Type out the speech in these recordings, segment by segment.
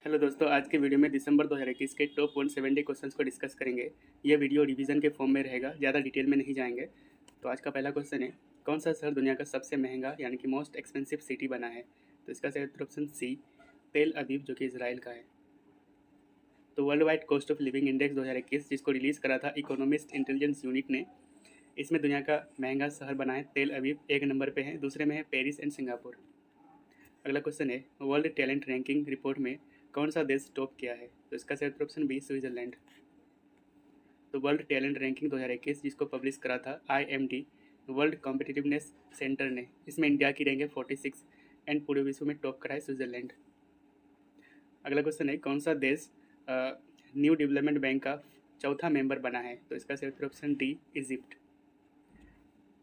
Hello दोस्तों, आज के वीडियो में दिसंबर 2021 के टॉप 170 क्वेश्चंस को डिस्कस करेंगे। यह वीडियो रिवीजन के फॉर्म में रहेगा, ज़्यादा डिटेल में नहीं जाएंगे। तो आज का पहला क्वेश्चन है, कौन सा शहर दुनिया का सबसे महंगा यानी कि मोस्ट एक्सपेंसिव सिटी बना है? तो इसका सही उत्तर ऑप्शन सी, तेल अवीव, जो कि इसराइल का है। तो world wide cost of living index 2021, जिसको रिलीज़ करा था इकोनॉमिस्ट इंटेलिजेंस यूनिट ने, इसमें दुनिया का महंगा शहर बना है तेल अवीव, एक नंबर पे है। दूसरे में है पेरिस एंड सिंगापुर। अगला क्वेश्चन है, वर्ल्ड टैलेंट रैंकिंग रिपोर्ट में कौन सा देश टॉप किया है? तो इसका सही उत्तर ऑप्शन बी, स्विट्जरलैंड। तो वर्ल्ड टैलेंट रैंकिंग 2021, जिसको पब्लिश करा था IMD वर्ल्ड कॉम्पिटिटिवनेस सेंटर ने, इसमें इंडिया की रैंक है 46 एंड पूरे विश्व में टॉप करा है स्विट्जरलैंड। अगला क्वेश्चन है, कौन सा देश न्यू डेवलपमेंट बैंक का चौथा मेंबर बना है? तो इसका सही उत्तर ऑप्शन डी, इजिप्ट।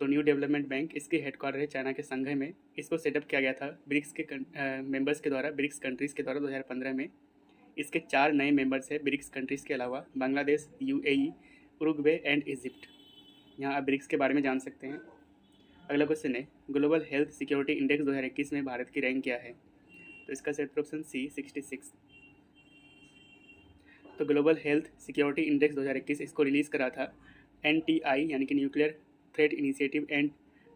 तो न्यू डेवलपमेंट बैंक, इसके हेडक्वार्टर है चाइना के संघई में। इसको सेटअप किया गया था ब्रिक्स के मेंबर्स के द्वारा, ब्रिक्स कंट्रीज़ के द्वारा 2015 में। इसके 4 नए मेंबर्स हैं ब्रिक्स कंट्रीज़ के अलावा, Bangladesh, UAE, Uruguay and Egypt. यहाँ आप ब्रिक्स के बारे में जान सकते हैं। अगला क्वेश्चन है, ग्लोबल हेल्थ सिक्योरिटी इंडेक्स 2021 में भारत की रैंक क्या है? तो इसका सही उत्तर ऑप्शन सी, 66। तो ग्लोबल हेल्थ सिक्योरिटी इंडेक्स 2021, इसको रिलीज़ करा था NTI यानी कि nuclear threat initiative and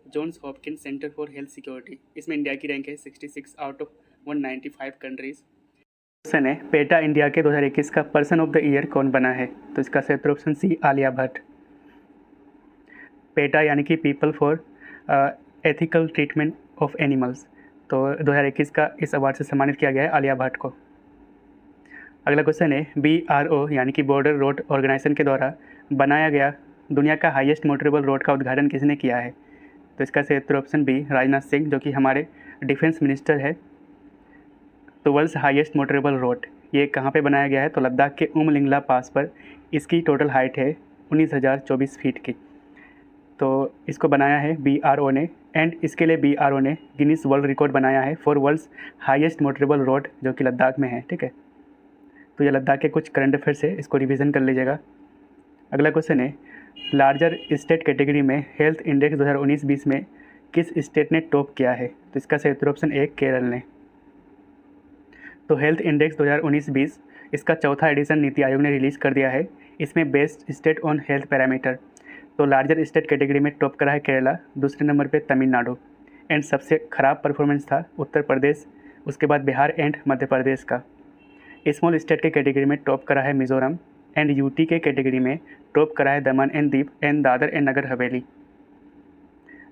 Johns Hopkins centre for health security. इसमें इंडिया की रैंक है 66 आउट ऑफ 195 कंट्रीज़। क्वेश्चन है, पेटा इंडिया के 2021 का पर्सन ऑफ द ईयर कौन बना है? तो इसका सही उत्तर option C, Alia Bhatt. PETA यानी कि people for ethical treatment of animals. तो 2021 का इस अवार्ड से सम्मानित किया गया है आलिया भट्ट को। अगला क्वेश्चन है, BRO यानी कि बॉर्डर रोड ऑर्गेनाइजेशन के द्वारा बनाया गया दुनिया का हाईएस्ट मोटरेबल रोड का उद्घाटन किसने किया है? तो इसका सही उत्तर ऑप्शन बी, राजनाथ सिंह, जो कि हमारे डिफेंस मिनिस्टर है। तो वर्ल्ड्स हाईएस्ट मोटरेबल रोड ये कहाँ पे बनाया गया है? तो लद्दाख के उमलिंगला पास पर। इसकी टोटल हाइट है 19,024 फीट की। तो इसको बनाया है BRO ने, एंड इसके लिए BRO ने गिनीज वर्ल्ड रिकॉर्ड बनाया है for world's highest motorable road, जो कि लद्दाख में है। ठीक है, तो ये लद्दाख के कुछ करंट अफेयर्स है, इसको रिवीजन कर लीजिएगा। अगला क्वेश्चन है, लार्जर स्टेट कैटेगरी में हेल्थ इंडेक्स 2019-20 में किस स्टेट ने टॉप किया है? तो इसका सही उत्तर ऑप्शन ए, केरल ने। तो हेल्थ इंडेक्स 2019-20, इसका चौथा एडिशन नीति आयोग ने रिलीज़ कर दिया है। इसमें best state on health parameter, तो लार्जर स्टेट कैटेगरी में टॉप करा है केरला, दूसरे नंबर पे तमिलनाडु, एंड सबसे ख़राब परफॉर्मेंस था उत्तर प्रदेश, उसके बाद बिहार एंड मध्य प्रदेश का। स्मॉल स्टेट के कैटेगरी में टॉप करा है मिजोरम, एंड UT के कैटेगरी में टॉप करा है Daman and Diu and Dadra and Nagar Haveli.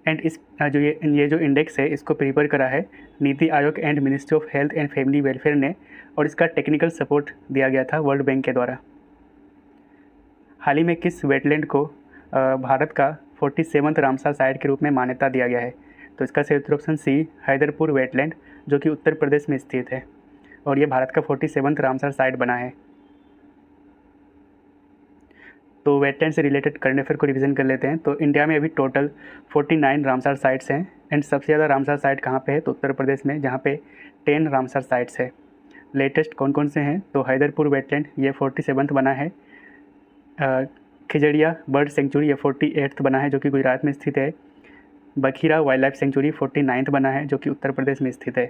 And इस ये जो इंडेक्स है, इसको प्रिपेयर करा है NITI Aayog and ministry of health and family welfare ने, और इसका टेक्निकल सपोर्ट दिया गया था वर्ल्ड बैंक के द्वारा। हाल ही में किस वेटलैंड को भारत का 47वां रामसर साइट के रूप में मान्यता दिया गया है? तो इसका सही उत्तर ऑप्शन सी, हैदरपुर वेटलैंड, जो कि उत्तर प्रदेश में स्थित है, और ये भारत का 47वां रामसर साइट बना है। तो वेटलैंड से रिलेटेड करंट अफेयर को रिवीजन कर लेते हैं। तो इंडिया में अभी टोटल 49 रामसर साइट्स हैं, एंड सबसे ज़्यादा रामसर साइट कहाँ पे है? तो उत्तर प्रदेश में, जहाँ पे 10 रामसर साइट्स है। लेटेस्ट कौन कौन से हैं? तो हैदरपुर वेटलैंड, ये 47वां बना है। खिजड़िया बर्ड सेंचुरी, ये 48वां बना है, जो कि गुजरात में स्थित है। बखीरा वाइल्ड लाइफ सेंचुरी 49वां बना है, जो कि उत्तर प्रदेश में स्थित है।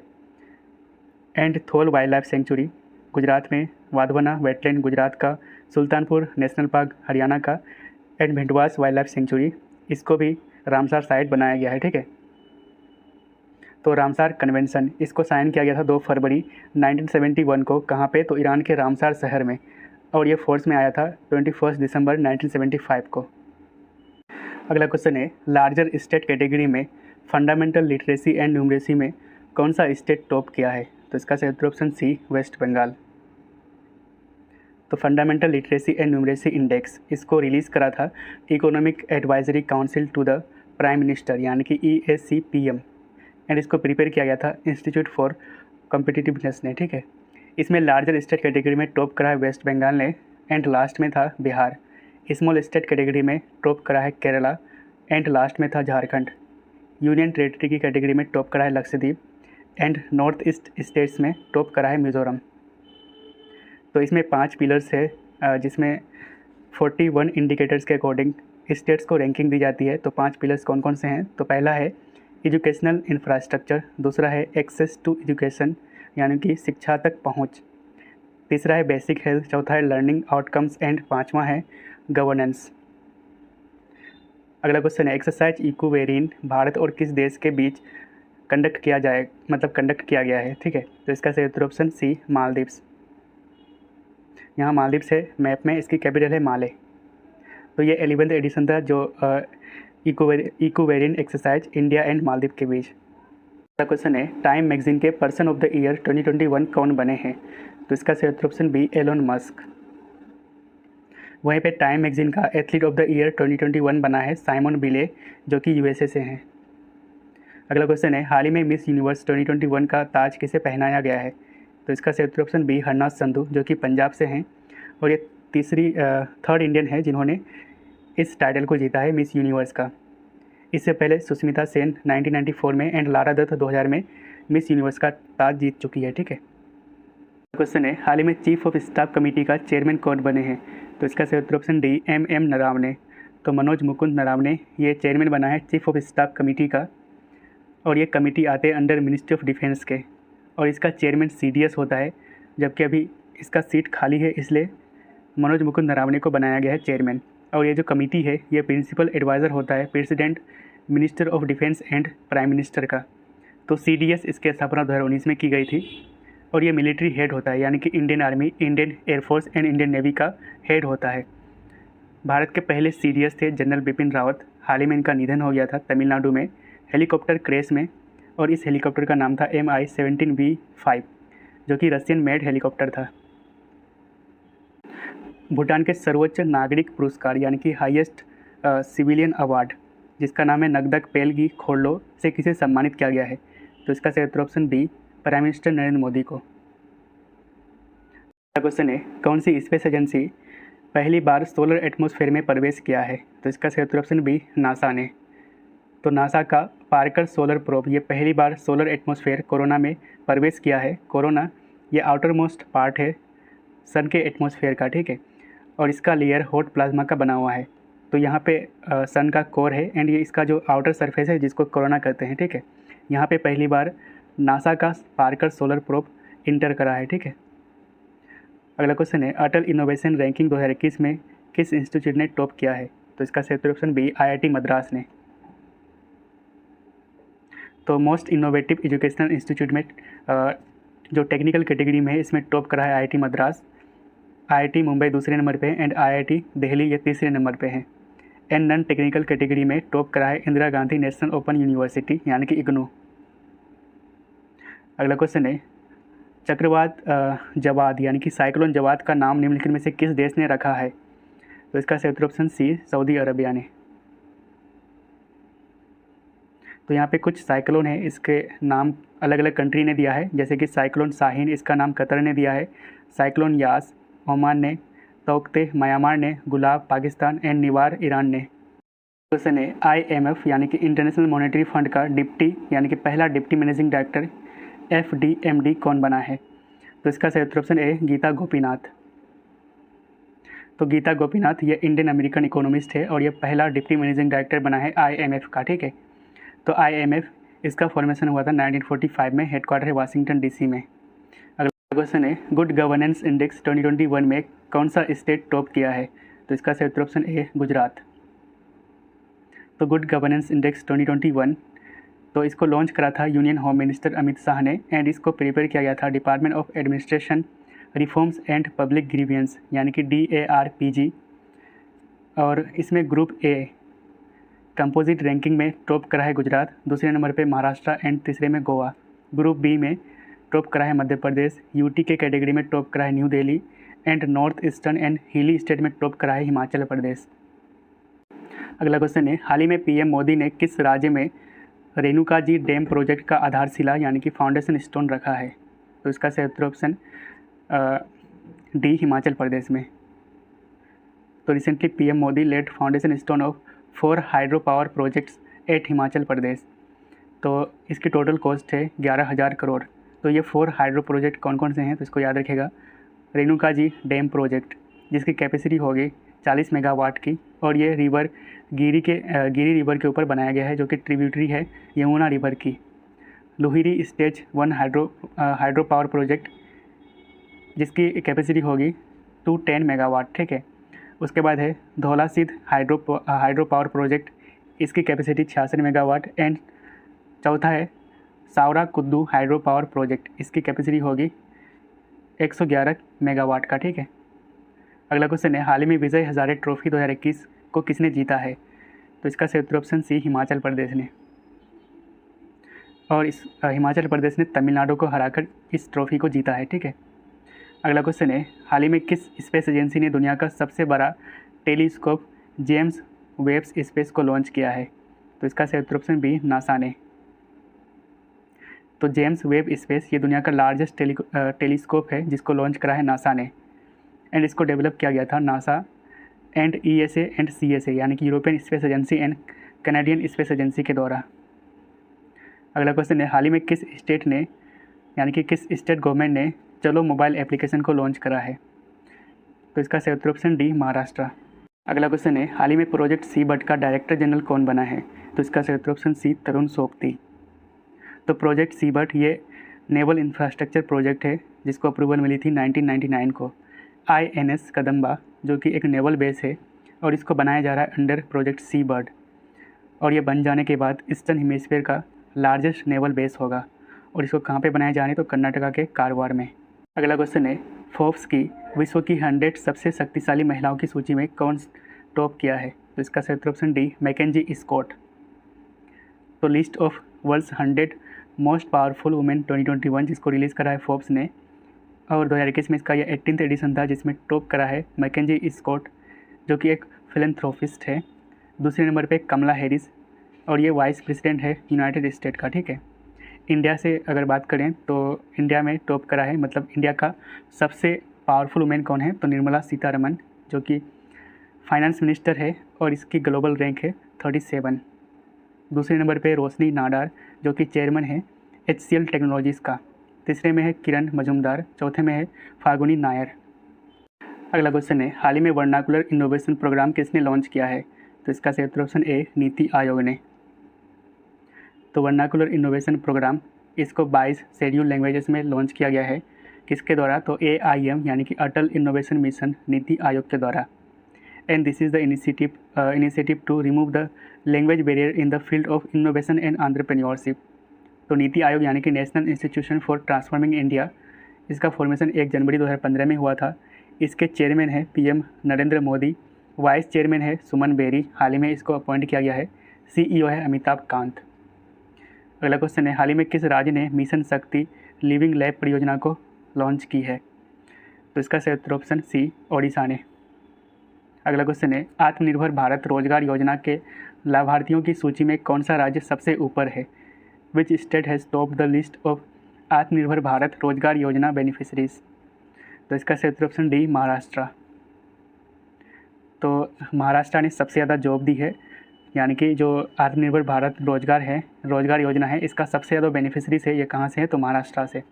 And Thol wild life sanctuary Gujarat में, वाधवाना वेटलैंड गुजरात का, सुल्तानपुर नेशनल पार्क हरियाणा का, and Bhindawas wild life sanctuary, इसको भी रामसार साइट बनाया गया है। ठीक है, तो रामसार कन्वेंशन, इसको साइन किया गया था 2 फरवरी 1971 को। कहाँ पे? तो ईरान के रामसार शहर में, और ये फोर्स में आया था 21 दिसंबर 1975 को। अगला क्वेश्चन है, लार्जर स्टेट कैटेगरी में फंडामेंटल लिटरेसी एंड न्यूमरेसी में कौन सा स्टेट टॉप किया है? तो इसका सही उत्तर ऑप्शन सी, वेस्ट बंगाल। तो fundamental literacy and numeracy index, इसको रिलीज़ करा था economic advisory council to the prime minister यानी कि EACPM, एंड इसको प्रिपेयर किया गया था इंस्टीट्यूट फॉर कॉम्पिटिटिवनेस ने। ठीक है, इसमें लार्जर स्टेट कैटेगरी में टॉप करा है वेस्ट बंगाल ने, एंड लास्ट में था बिहार। स्मॉल स्टेट कैटेगरी में टॉप करा है केरला, एंड लास्ट में था झारखंड। यूनियन टेरिटरी की कैटेगरी में टॉप करा है Lakshadweep, and north east states में टॉप करा है मिज़ोरम। तो इसमें 5 पिलर्स है, जिसमें 41 इंडिकेटर्स के अकॉर्डिंग स्टेट्स को रैंकिंग दी जाती है। तो 5 पिलर्स कौन कौन से हैं? तो पहला है एजुकेशनल इंफ्रास्ट्रक्चर, दूसरा है एक्सेस टू एजुकेशन यानी कि शिक्षा तक पहुंच, तीसरा है बेसिक हेल्थ, चौथा है लर्निंग आउटकम्स एंड पांचवा है गवर्नेंस। अगला क्वेश्चन है एक्सरसाइज इक्विवेरिएंट भारत और किस देश के बीच कंडक्ट किया गया है, ठीक है। तो इसका सही उत्तर ऑप्शन सी मालदीव्स। यहाँ मालदीव्स है मैप में, इसकी कैपिटल है माले। तो ये 11th एडिशन था जो इक्विवेरिएंट एक्सरसाइज इंडिया एंड मालदीव के बीच। अगला क्वेश्चन है टाइम मैगजीन के पर्सन ऑफ द ईयर 2021 कौन बने हैं। तो इसका सही उत्तर ऑप्शन बी एलोन मस्क। वहीं पे टाइम मैगजीन का एथलीट ऑफ द ईयर 2021 बना है साइमन बिले, जो कि यूएसए से हैं। अगला क्वेश्चन है हाल ही में मिस यूनिवर्स 2021 का ताज किसे पहनाया गया है। तो इसका सही उत्तर ऑप्शन बी हरनाथ संधू, जो कि पंजाब से हैं और ये थर्ड इंडियन है जिन्होंने इस टाइटल को जीता है मिस यूनिवर्स का। इससे पहले सुष्मिता सेन 1994 में एंड लारा दत्त 2000 में मिस यूनिवर्स का ताज जीत चुकी है, ठीक है। क्वेश्चन है हाल ही में चीफ ऑफ स्टाफ कमेटी का चेयरमैन कौन बने हैं। तो इसका सही उत्तर ऑप्शन डी एम नरावने। तो मनोज मुकुंद नरावने ये चेयरमैन बना है चीफ ऑफ स्टाफ कमेटी का, और ये कमेटी आते हैं अंडर मिनिस्ट्री ऑफ डिफेंस के, और इसका चेयरमैन CDS होता है, जबकि अभी इसका सीट खाली है, इसलिए मनोज मुकुंद नरावने को बनाया गया है चेयरमैन। और ये जो कमेटी है ये प्रिंसिपल एडवाइज़र होता है president, minister of defence and prime minister का। तो CDS इसकी स्थापना 2019 में की गई थी, और ये मिलिट्री हेड होता है, यानी कि Indian army, Indian air force and Indian navy का हेड होता है। भारत के पहले CDS थे जनरल बिपिन रावत। हाल ही में इनका निधन हो गया था तमिलनाडु में हेलीकॉप्टर क्रैश में, और इस हेलीकॉप्टर का नाम था Mi-17V5, जो कि रशियन मेड हेलीकॉप्टर था। भूटान के सर्वोच्च नागरिक पुरस्कार यानी कि हाईएस्ट सिविलियन अवार्ड, जिसका नाम है नगदक पेलगी खोरलो, से किसे सम्मानित किया गया है। तो इसका सही उत्तर option B prime minister Narendra Modi को। क्वेश्चन है कौन सी स्पेस एजेंसी पहली बार सोलर एटमॉस्फेयर में प्रवेश किया है। तो इसका सही उत्तर ऑप्शन बी नासा ने। तो नासा का पार्कर सोलर प्रोब ये पहली बार सोलर एटमॉस्फेयर कोरोना में प्रवेश किया है। कोरोना ये आउटर मोस्ट पार्ट है सन के एटमॉस्फेयर का, ठीक है, और इसका लेयर हॉट प्लाज्मा का बना हुआ है। तो यहाँ पे सन का कोर है एंड ये इसका जो आउटर सरफेस है जिसको कोरोना कहते हैं, ठीक है। यहाँ पे पहली बार नासा का पार्कर सोलर प्रोब इंटर करा है, ठीक है। अगला क्वेश्चन है अटल इनोवेशन रैंकिंग 2021 में किस इंस्टीट्यूट ने टॉप किया है। तो इसका सही उत्तर ऑप्शन बी IIT मद्रास ने। तो मोस्ट इनोवेटिव एजुकेशनल इंस्टीट्यूट में जो टेक्निकल कैटेगरी में है इसमें टॉप करा है IIT मद्रास, IIT मुंबई दूसरे नंबर पे है एंड IIT दिल्ली ये तीसरे नंबर पे है। एंड नॉन टेक्निकल कैटेगरी में टॉप करा है Indira Gandhi national open university यानी कि IGNOU। अगला क्वेश्चन है चक्रवात जवाद यानी कि साइक्लोन जवाद का नाम निम्नलिखित में से किस देश ने रखा है। तो इसका सही उत्तर ऑप्शन सी सऊदी अरबिया ने। तो यहाँ पे कुछ साइक्लोन है, इसके नाम अलग अलग कंट्री ने दिया है, जैसे कि साइक्लोन शाहीन इसका नाम कतर ने दिया है, साइक्लोन यास ओमान ने, तौकते म्यांमार ने, गुलाब पाकिस्तान एंड निवार ईरान ने। क्वेश्चन है IMF यानी कि इंटरनेशनल मॉनेटरी फंड का डिप्टी यानी कि पहला डिप्टी मैनेजिंग डायरेक्टर FDMD कौन बना है। तो इसका सही उत्तर ऑप्शन ए गीता गोपीनाथ। तो गीता गोपीनाथ ये इंडियन अमेरिकन इकोनॉमिस्ट है और ये पहला डिप्टी मैनेजिंग डायरेक्टर बना है IMF का, ठीक है। तो IMF इसका फॉर्मेशन हुआ था 1945 में, हेडक्वार्टर है वाशिंगटन DC में। अगला क्वेश्चन है गुड गवर्नेंस इंडेक्स 2021 में कौन सा स्टेट टॉप किया है। तो इसका सही उत्तर ऑप्शन ए गुजरात। तो गुड गवर्नेंस इंडेक्स 2021 तो इसको लॉन्च करा था union home minister Amit Shah ने एंड इसको प्रिपेयर किया गया था department of administration reforms and public grievance यानी कि DARPG। और इसमें ग्रुप A कंपोजिट रैंकिंग में टॉप करा है गुजरात, दूसरे नंबर पे महाराष्ट्र एंड तीसरे में गोवा। ग्रुप B में टॉप करा है मध्य प्रदेश, UT के कैटेगरी में टॉप करा है new Delhi and north eastern and हिली स्टेट में टॉप करा है हिमाचल प्रदेश। अगला क्वेश्चन है हाल ही में PM मोदी ने किस राज्य में रेणुका जी डैम प्रोजेक्ट का आधारशिला यानी कि फाउंडेशन स्टोन रखा है। तो इसका सही उत्तर ऑप्शन डी हिमाचल प्रदेश में। तो recently PM Modi led foundation stone of 4 hydro power projects at Himachal Pradesh. तो इसकी टोटल कॉस्ट है 11,000 करोड़। तो ये 4 हाइड्रो प्रोजेक्ट कौन कौन से हैं तो इसको याद रखिएगा। रेणुका जी डैम प्रोजेक्ट जिसकी कैपेसिटी होगी 40 मेगावाट की और ये रिवर गिरी रिवर के ऊपर बनाया गया है जो कि ट्रिब्यूटरी है यमुना रिवर की। लुहिरी स्टेज 1 हाइड्रो पावर प्रोजेक्ट जिसकी कैपेसिटी होगी 210 मेगावाट, ठीक है। उसके बाद है धौला सिद्ध हाइड्रो पावर प्रोजेक्ट, इसकी कैपेसिटी 66 मेगावाट। एंड चौथा है सावरा कुद्दू हाइड्रो पावर प्रोजेक्ट, इसकी कैपेसिटी होगी 111 मेगावाट का, ठीक है। अगला क्वेश्चन है, हाल ही में विजय हजारे ट्रॉफी 2021 को किसने जीता है? तो इसका सही उत्तर ऑप्शन सी, हिमाचल प्रदेश ने। और इस हिमाचल प्रदेश ने तमिलनाडु को हराकर इस ट्रॉफी को जीता है, ठीक है। अगला क्वेश्चन है, हाल ही में किस स्पेस एजेंसी ने दुनिया का सबसे बड़ा टेलीस्कोप जेम्स वेब स्पेस को लॉन्च किया है? तो इसका सही उत्तर ऑप्शन बी, नासा ने। तो जेम्स वेब स्पेस ये दुनिया का लार्जेस्ट टेलीस्कोप है जिसको लॉन्च करा है नासा ने। एंड इसको डेवलप किया गया था NASA and ESA and CSA यानी कि European space agency and Canadian space agency के द्वारा। अगला क्वेश्चन है, हाल ही में किस स्टेट ने यानी कि किस स्टेट गवर्नमेंट ने चलो मोबाइल एप्लीकेशन को लॉन्च करा है? तो इसका सही उत्तर ऑप्शन डी, महाराष्ट्र। अगला क्वेश्चन है, हाल ही में प्रोजेक्ट सी बट का डायरेक्टर जनरल कौन बना है? तो इसका सही उत्तर ऑप्शन सी, तरुण सोपती। तो प्रोजेक्ट सी बट ये नेवल इंफ्रास्ट्रक्चर प्रोजेक्ट है जिसको अप्रूवल मिली थी 1999 को INS कदम्बा, जो कि एक नेवल बेस है, और इसको बनाया जा रहा है अंडर प्रोजेक्ट सी बर्ड। और ये बन जाने के बाद ईस्टर्न हेमिस्फीयर का लार्जेस्ट नेवल बेस होगा। और इसको कहाँ पे बनाया जा रहा है? तो कर्नाटका के कारवार में। अगला क्वेश्चन है, फोर्ब्स की विश्व की 100 सबसे शक्तिशाली महिलाओं की सूची में कौन टॉप किया है? तो इसका सही उत्तर ऑप्शन डी, मैकेंजी स्कॉट। तो list of world's 100 most powerful women 2021 जिसको रिलीज़ करा है फोर्ब्स ने, और 2021 में इसका यह 18th एडिशन था जिसमें टॉप करा है मैकेंजी स्कॉट, जो कि एक फिलैंथ्रोपिस्ट है। दूसरे नंबर पे कमला हैरिस, और ये वाइस प्रेसिडेंट है यूनाइटेड स्टेट का, ठीक है। इंडिया से अगर बात करें तो इंडिया में टॉप करा है, मतलब इंडिया का सबसे पावरफुल वुमेन कौन है? तो निर्मला सीतारमन, जो कि फाइनेंस मिनिस्टर है, और इसकी ग्लोबल रैंक है 37। दूसरे नंबर पे रोशनी नाडार, जो कि चेयरमैन है HCL टेक्नोलॉजीज़ का। तीसरे में है किरण मजुमदार, चौथे में है फागुनी नायर। अगला क्वेश्चन है, हाल ही में वर्नाकुलर इनोवेशन प्रोग्राम किसने लॉन्च किया है? तो इसका सही उत्तर ऑप्शन ए, नीति आयोग ने। तो वर्नाकुलर इनोवेशन प्रोग्राम इसको 22 शेड्यूल लैंग्वेजेस में लॉन्च किया गया है। किसके द्वारा? तो AIM यानी कि अटल इनोवेशन मिशन नीति आयोग के द्वारा। And this is the initiative to remove the language barrier in the field of innovation and entrepreneurship. तो नीति आयोग यानी कि national institution for transforming India, इसका फॉर्मेशन 1 जनवरी 2015 में हुआ था। इसके चेयरमैन है PM Narendra Modi, vice chairman है सुमन बेरी, हाल ही में इसको अपॉइंट किया गया है। CEO है अमिताभ कांत। अगला क्वेश्चन है, हाल ही में किस राज्य ने मिशन शक्ति लिविंग लैब परियोजना को लॉन्च की है? तो इसका सही उत्तर ऑप्शन सी, ओडिशा ने। अगला क्वेश्चन है, आत्मनिर्भर भारत रोजगार योजना के लाभार्थियों की सूची में कौन सा राज्य सबसे ऊपर है? Which state has top the list of आत्मनिर्भर भारत रोजगार योजना बेनिफिशरीज? तो इसका सही उत्तर ऑप्शन डी, महाराष्ट्र। तो महाराष्ट्र ने सबसे ज़्यादा जॉब दी है, यानी कि जो आत्मनिर्भर भारत रोजगार योजना है, इसका सबसे ज़्यादा बेनिफिशरीज है, ये कहाँ से है? तो महाराष्ट्र से।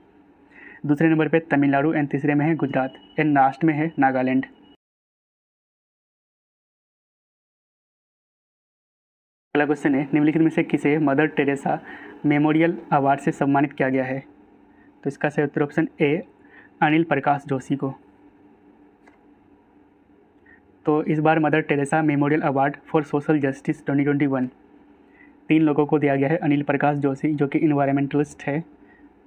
दूसरे नंबर पे तमिलनाडु, एंड तीसरे में है गुजरात, एंड लास्ट में है नागालैंड। अगला क्वेश्चन है, निम्नलिखित में से किसे मदर टेरेसा मेमोरियल अवार्ड से सम्मानित किया गया है? तो इसका सही उत्तर ऑप्शन ए, अनिल प्रकाश जोशी को। तो इस बार Mother Teresa memorial award for social justice 2021 3 लोगों को दिया गया है। अनिल प्रकाश जोशी, जो कि इन्वायरमेंटलिस्ट है,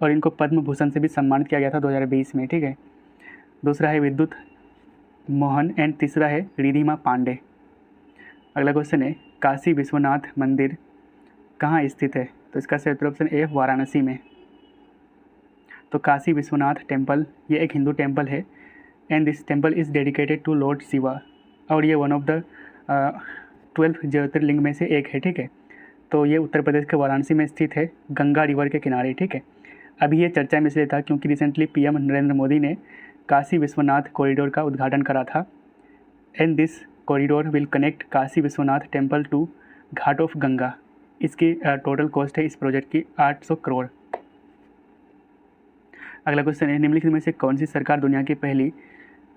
और इनको पद्म भूषण से भी सम्मानित किया गया था 2020 में, ठीक है। दूसरा है विद्युत मोहन, एंड तीसरा है रिधिमा पांडे। अगला क्वेश्चन है, काशी विश्वनाथ मंदिर कहाँ स्थित है? तो इसका सही उत्तर ऑप्शन ए, वाराणसी में। तो काशी विश्वनाथ टेम्पल ये एक हिंदू टेम्पल है, and this temple is dedicated to lord Shiva, और ये वन ऑफ द 12 ज्योतिर्लिंग में से एक है, ठीक है। तो ये उत्तर प्रदेश के वाराणसी में स्थित है, गंगा रिवर के किनारे, ठीक है। अभी ये चर्चा में इसलिए था क्योंकि रिसेंटली PM नरेंद्र मोदी ने काशी विश्वनाथ कॉरिडोर का उद्घाटन करा था। And this corridor will connect Kashi Vishwanath temple to ghat of Ganga. इसकी टोटल कॉस्ट है इस प्रोजेक्ट की 800 करोड़। अगला क्वेश्चन है, निम्नलिखित में से कौन सी सरकार दुनिया की पहली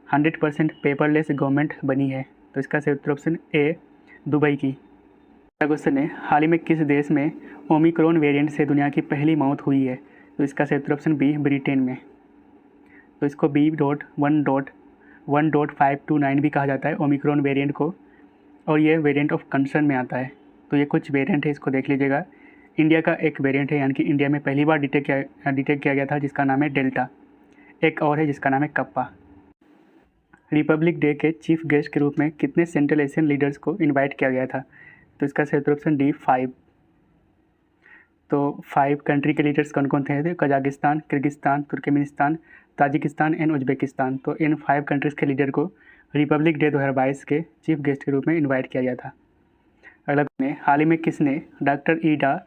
100% पेपरलेस गवर्नमेंट बनी है? तो इसका सही उत्तर ऑप्शन ए, दुबई की। अगला क्वेश्चन है, हाल ही में किस देश में ओमिक्रॉन वेरिएंट से दुनिया की पहली मौत हुई है? तो इसका सही उत्तर ऑप्शन बी, ब्रिटेन में। तो इसको B.1.1.529 भी कहा जाता है ओमिक्रॉन वेरिएंट को, और ये वेरिएंट ऑफ कंसर्न में आता है। तो ये कुछ वेरिएंट है, इसको देख लीजिएगा। इंडिया का एक वेरिएंट है, यानी कि इंडिया में पहली बार डिटेक्ट किया गया था, जिसका नाम है डेल्टा। एक और है जिसका नाम है कप्पा। रिपब्लिक डे के चीफ गेस्ट के रूप में कितने सेंट्रल एशियन लीडर्स को इनवाइट किया गया था? तो इसका सही ऑप्शन डी 5। तो 5 कंट्री के लीडर्स कौन कौन थे? Kazakhstan, Kyrgyzstan, Turkmenistan, Tajikistan and Uzbekistan. तो इन 5 कंट्रीज़ के लीडर को रिपब्लिक डे 2022 के चीफ गेस्ट के रूप में इनवाइट किया गया था। अगला में हाल ही में किसने doctor Ida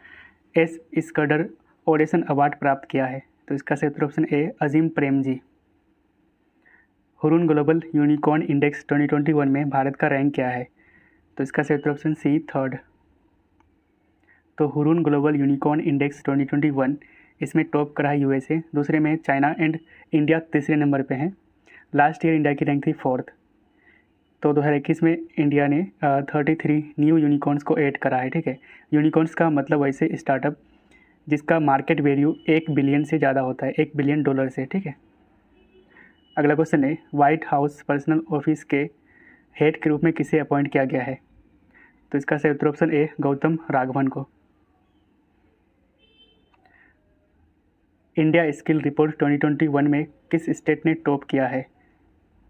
S Scudder oration award प्राप्त किया है? तो इसका सही option A Azim Premji. Hurun global unicorn index 2021 में भारत का रैंक क्या है? तो इसका सही ऑप्शन सी 3rd। तो हुरून ग्लोबल यूनिकॉर्न इंडेक्स 2021 इसमें टॉप करा है यूएसए, दूसरे में चाइना एंड इंडिया तीसरे नंबर पे हैं। लास्ट ईयर इंडिया की रैंक थी 4th। तो 2021 में इंडिया ने 33 न्यू यूनिकॉर्न्स को ऐड करा है। ठीक है, यूनिकॉर्न्स का मतलब वैसे स्टार्टअप जिसका मार्केट वैल्यू 1 बिलियन से ज़्यादा होता है, $1 बिलियन से। ठीक है, अगला क्वेश्चन है व्हाइट हाउस पर्सनल ऑफिस के हेड के रूप में किसे अपॉइंट किया गया है? तो इसका सही उत्तर ऑप्शन ए गौतम राघवन को। इंडिया स्किल रिपोर्ट 2021 में किस स्टेट ने टॉप किया है?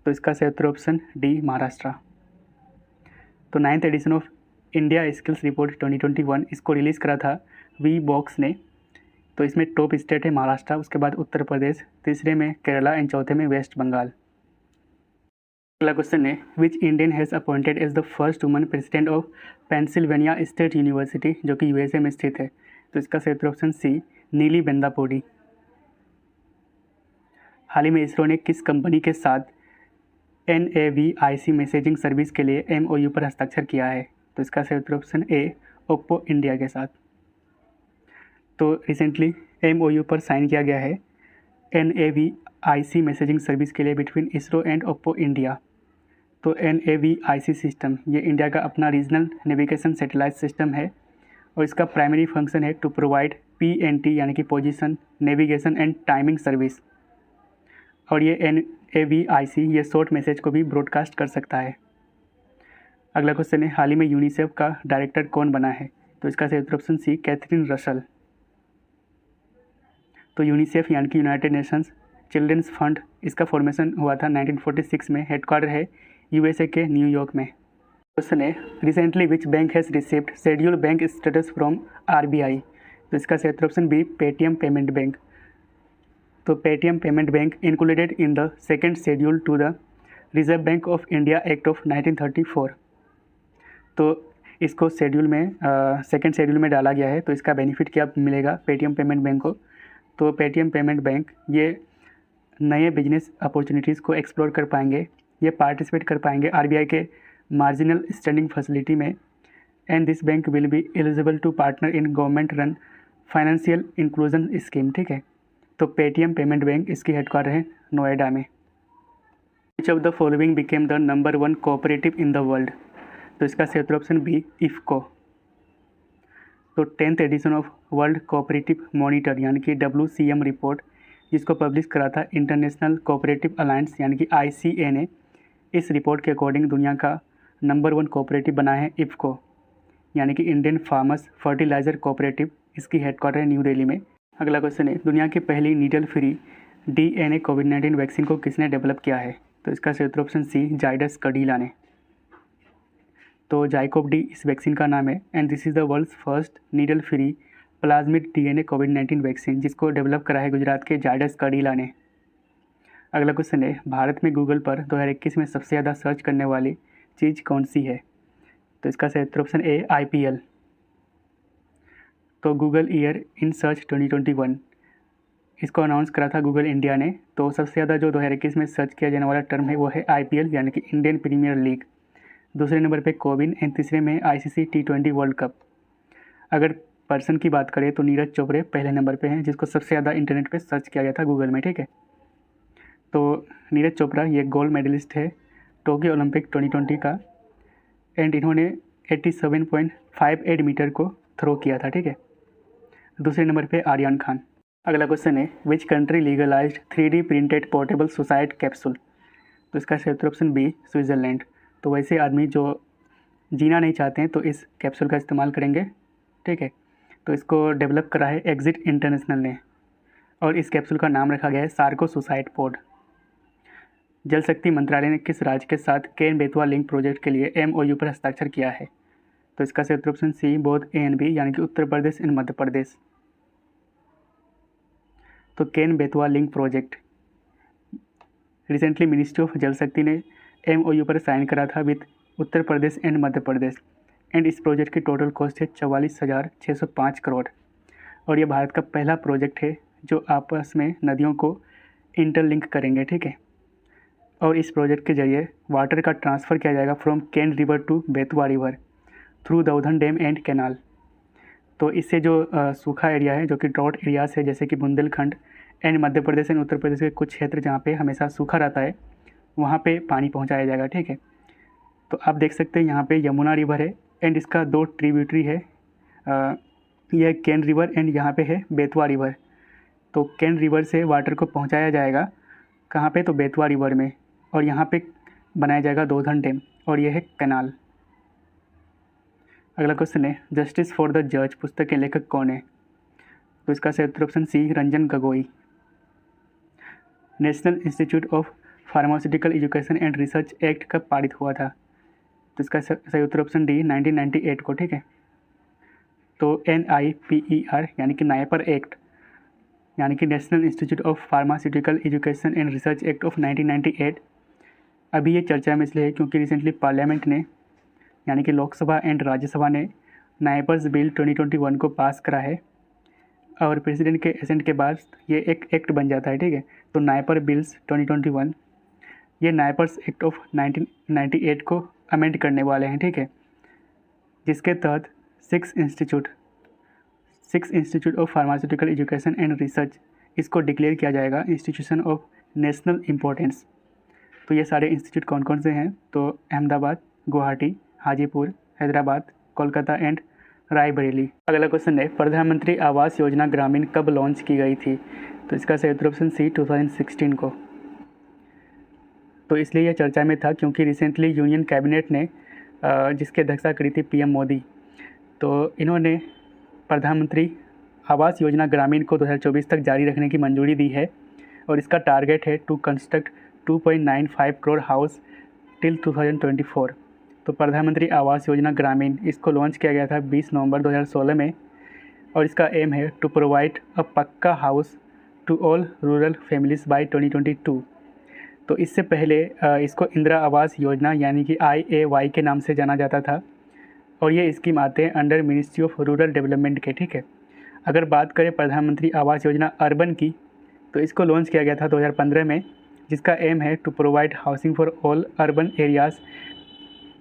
तो इसका सही उत्तर ऑप्शन डी महाराष्ट्र। तो 9th edition of India skills report 2021 इसको रिलीज़ करा था वी बॉक्स ने। तो इसमें टॉप स्टेट है महाराष्ट्र, उसके बाद उत्तर प्रदेश, तीसरे में केरला एंड चौथे में वेस्ट बंगाल। अगला क्वेश्चन है which Indian has appointed as the first woman president of Pennsylvania state university, जो कि यूएसए में स्थित है? तो इसका सही उत्तर ऑप्शन सी नीली बेंदापोडी। हाल ही में इसरो ने किस कंपनी के साथ NAVIC मैसेजिंग सर्विस के लिए MOU पर हस्ताक्षर किया है? तो इसका सही उत्तर ऑप्शन ए ओप्पो इंडिया के साथ। तो रिसेंटली MOU पर साइन किया गया है NAVIC मैसेजिंग सर्विस के लिए between ISRO and Oppo India. तो NAVIC सिस्टम ये इंडिया का अपना रीजनल नेविगेशन सैटेलाइट सिस्टम है, और इसका प्राइमरी फंक्शन है टू प्रोवाइड PNT यानी कि position, navigation and timing service. और ये NAVIC ये शॉर्ट मैसेज को भी ब्रॉडकास्ट कर सकता है। अगला क्वेश्चन है हाल ही में यूनिसेफ का डायरेक्टर कौन बना है? तो इसका सही उत्तर ऑप्शन सी कैथरीन रसल। तो यूनिसेफ यानी कि यूनाइटेड नेशंस चिल्ड्रंस फंड, इसका फॉर्मेशन हुआ था 1946 में, हेडक्वार्टर है USA के न्यूयॉर्क में। क्वेश्चन है recently which bank has received schedule bank status from RBI? तो इसका सही उत्तर option B Paytm payment bank. तो Paytm payment bank included in the second schedule to the reserve bank of India act of 1934। तो इसको schedule में second schedule में डाला गया है। तो इसका बेनिफिट क्या मिलेगा पेटीएम पेमेंट बैंक को? तो पेटीएम पेमेंट बैंक ये नए बिजनेस अपॉर्चुनिटीज़ को एक्सप्लोर कर पाएंगे, ये पार्टिसिपेट कर पाएंगे RBI के मार्जिनल स्टैंडिंग फैसिलिटी में, and this bank will be eligible to partner in government run financial inclusion scheme. ठीक है, तो पेटीएम पेमेंट बैंक इसकी हेडक्वार्टर है नोएडा में। Which of the following became the number 1 cooperative in the world? तो इसका सही उत्तर ऑप्शन बी इफ्को। तो 10th edition of world cooperative monitor यानी कि WCM रिपोर्ट जिसको पब्लिश करा था इंटरनेशनल कोऑपरेटिव अलायंस यानी कि ICA ने, इस रिपोर्ट के अकॉर्डिंग दुनिया का नंबर 1 कोऑपरेटिव बना है इफ्को यानी कि इंडियन फार्मर्स फर्टिलाइज़र कोऑपरेटिव, इसकी हेडक्वार्टर है न्यू दिल्ली में। अगला क्वेश्चन है दुनिया की पहली नीडल फ्री DNA कोविड-19 वैक्सीन को किसने डेवलप किया है? तो इसका सही उत्तर ऑप्शन सी जाइडस कैडिला ने। तो जाइकोव डी इस वैक्सीन का नाम है, and this is the world's first needle free plasmid DNA कोविड-19 वैक्सीन जिसको डेवलप करा है गुजरात के जाइडस कैडिला ने। अगला क्वेश्चन है भारत में गूगल पर 2021 में सबसे ज़्यादा सर्च करने वाली चीज़ कौन सी है? तो इसका सही उत्तर ऑप्शन ए IPL। तो गूगल ईयर इन सर्च 2021 इसको अनाउंस करा था गूगल इंडिया ने। तो सबसे ज़्यादा जो 2021 में सर्च किया जाने वाला टर्म है वो है IPL यानी कि इंडियन प्रीमियर लीग, दूसरे नंबर पे कोविन एंड तीसरे में ICC T20 वर्ल्ड कप। अगर पर्सन की बात करें तो नीरज चोपड़े पहले नंबर पे हैं जिसको सबसे ज़्यादा इंटरनेट पे सर्च किया गया था गूगल में। ठीक है, तो नीरज चोपड़ा ये गोल्ड मेडलिस्ट है टोक्यो ओलंपिक 2020 का, एंड इन्होंने 87.58 मीटर को थ्रो किया था। ठीक है, दूसरे नंबर पे आर्यन खान। अगला क्वेश्चन है which country legalised 3D printed portable suicide capsule. तो इसका सही उत्तर ऑप्शन बी स्विट्ज़रलैंड। तो वैसे आदमी जो जीना नहीं चाहते हैं तो इस कैप्सूल का इस्तेमाल करेंगे, ठीक है। तो इसको डेवलप करा है एग्जिट इंटरनेशनल ने और इस कैप्सूल का नाम रखा गया है सार्को सुसाइड पोड। जल शक्ति मंत्रालय ने किस राज्य के साथ केन बेतवा लिंक प्रोजेक्ट के लिए MOU पर हस्ताक्षर किया है। तो इसका सही उत्तर option C both A and B यानी कि उत्तर प्रदेश एंड मध्य प्रदेश। तो Ken Betwa link project recently ministry of Jal Shakti ने MOU पर साइन करा था with Uttar Pradesh and Madhya Pradesh and इस प्रोजेक्ट की टोटल कॉस्ट है 44,605 करोड़ और ये भारत का पहला प्रोजेक्ट है जो आपस में नदियों को इंटरलिंक करेंगे, ठीक है। और इस प्रोजेक्ट के जरिए वाटर का ट्रांसफ़र किया जाएगा from Ken river to Betwa river through Daudhan dam and canal. तो इससे जो सूखा एरिया है जो कि ड्रॉट एरियाज है जैसे कि बुंदेलखंड एंड मध्य प्रदेश एंड उत्तर प्रदेश के कुछ क्षेत्र जहाँ पे हमेशा सूखा रहता है वहाँ पे पानी पहुँचाया जाएगा, ठीक है। तो आप देख सकते हैं यहाँ पे यमुना रिवर है एंड इसका 2 ट्रिब्यूटरी है, यह केन रिवर एंड यहाँ पे है बेतवा रिवर। तो केन रिवर से वाटर को पहुँचाया जाएगा कहाँ पे, तो बेतवा रिवर में, और यहाँ पे बनाया जाएगा दौधन डैम और यह है कैनाल। अगला क्वेश्चन है जस्टिस फॉर द जज पुस्तक के लेखक कौन है। तो इसका सही उत्तर option C Ranjan Gogoi. National institute of pharmaceutical education and research act कब पारित हुआ था। तो इसका सही उत्तर ऑप्शन डी 1998 को, ठीक है। तो NIPER यानी कि नायपर एक्ट यानी कि national institute of pharmaceutical education and research act of 1998 अभी ये चर्चा में इसलिए है क्योंकि रिसेंटली पार्लियामेंट ने यानी कि लोकसभा एंड राज्यसभा ने नायपर्स बिल 2021 को पास करा है और प्रेसिडेंट के एसेंट के बाद ये एक एक्ट बन जाता है, ठीक है। तो नायपर बिल्स 2021 ये नायपर्स एक्ट ऑफ 1998 को अमेंड करने वाले हैं, ठीक है, जिसके तहत 6 institute of pharmaceutical education and research इसको डिक्लेयर किया जाएगा इंस्टीट्यूशन ऑफ नेशनल इम्पोर्टेंस। तो ये सारे इंस्टीट्यूट कौन कौन से हैं, तो अहमदाबाद, गुवाहाटी, हाजीपुर, हैदराबाद, कोलकाता एंड रायबरेली। अगला क्वेश्चन है प्रधानमंत्री आवास योजना ग्रामीण कब लॉन्च की गई थी। तो इसका सही उत्तर ऑप्शन सी 2016 को। तो इसलिए यह चर्चा में था क्योंकि रिसेंटली यूनियन कैबिनेट ने जिसकी अध्यक्षता करी थी PM मोदी, तो इन्होंने प्रधानमंत्री आवास योजना ग्रामीण को 2024 तक जारी रखने की मंजूरी दी है और इसका टारगेट है to construct 2.95 crore house till 2024। तो प्रधानमंत्री आवास योजना ग्रामीण इसको लॉन्च किया गया था 20 नवंबर 2016 में और इसका एम है to provide a pucca house to all rural families by 2022। तो इससे पहले इसको इंदिरा आवास योजना यानी कि IAY के नाम से जाना जाता था और ये स्कीम आते हैं under ministry of rural development के, ठीक है। अगर बात करें प्रधानमंत्री आवास योजना अर्बन की तो इसको लॉन्च किया गया था 2015 में, जिसका एम है to provide housing for all urban areas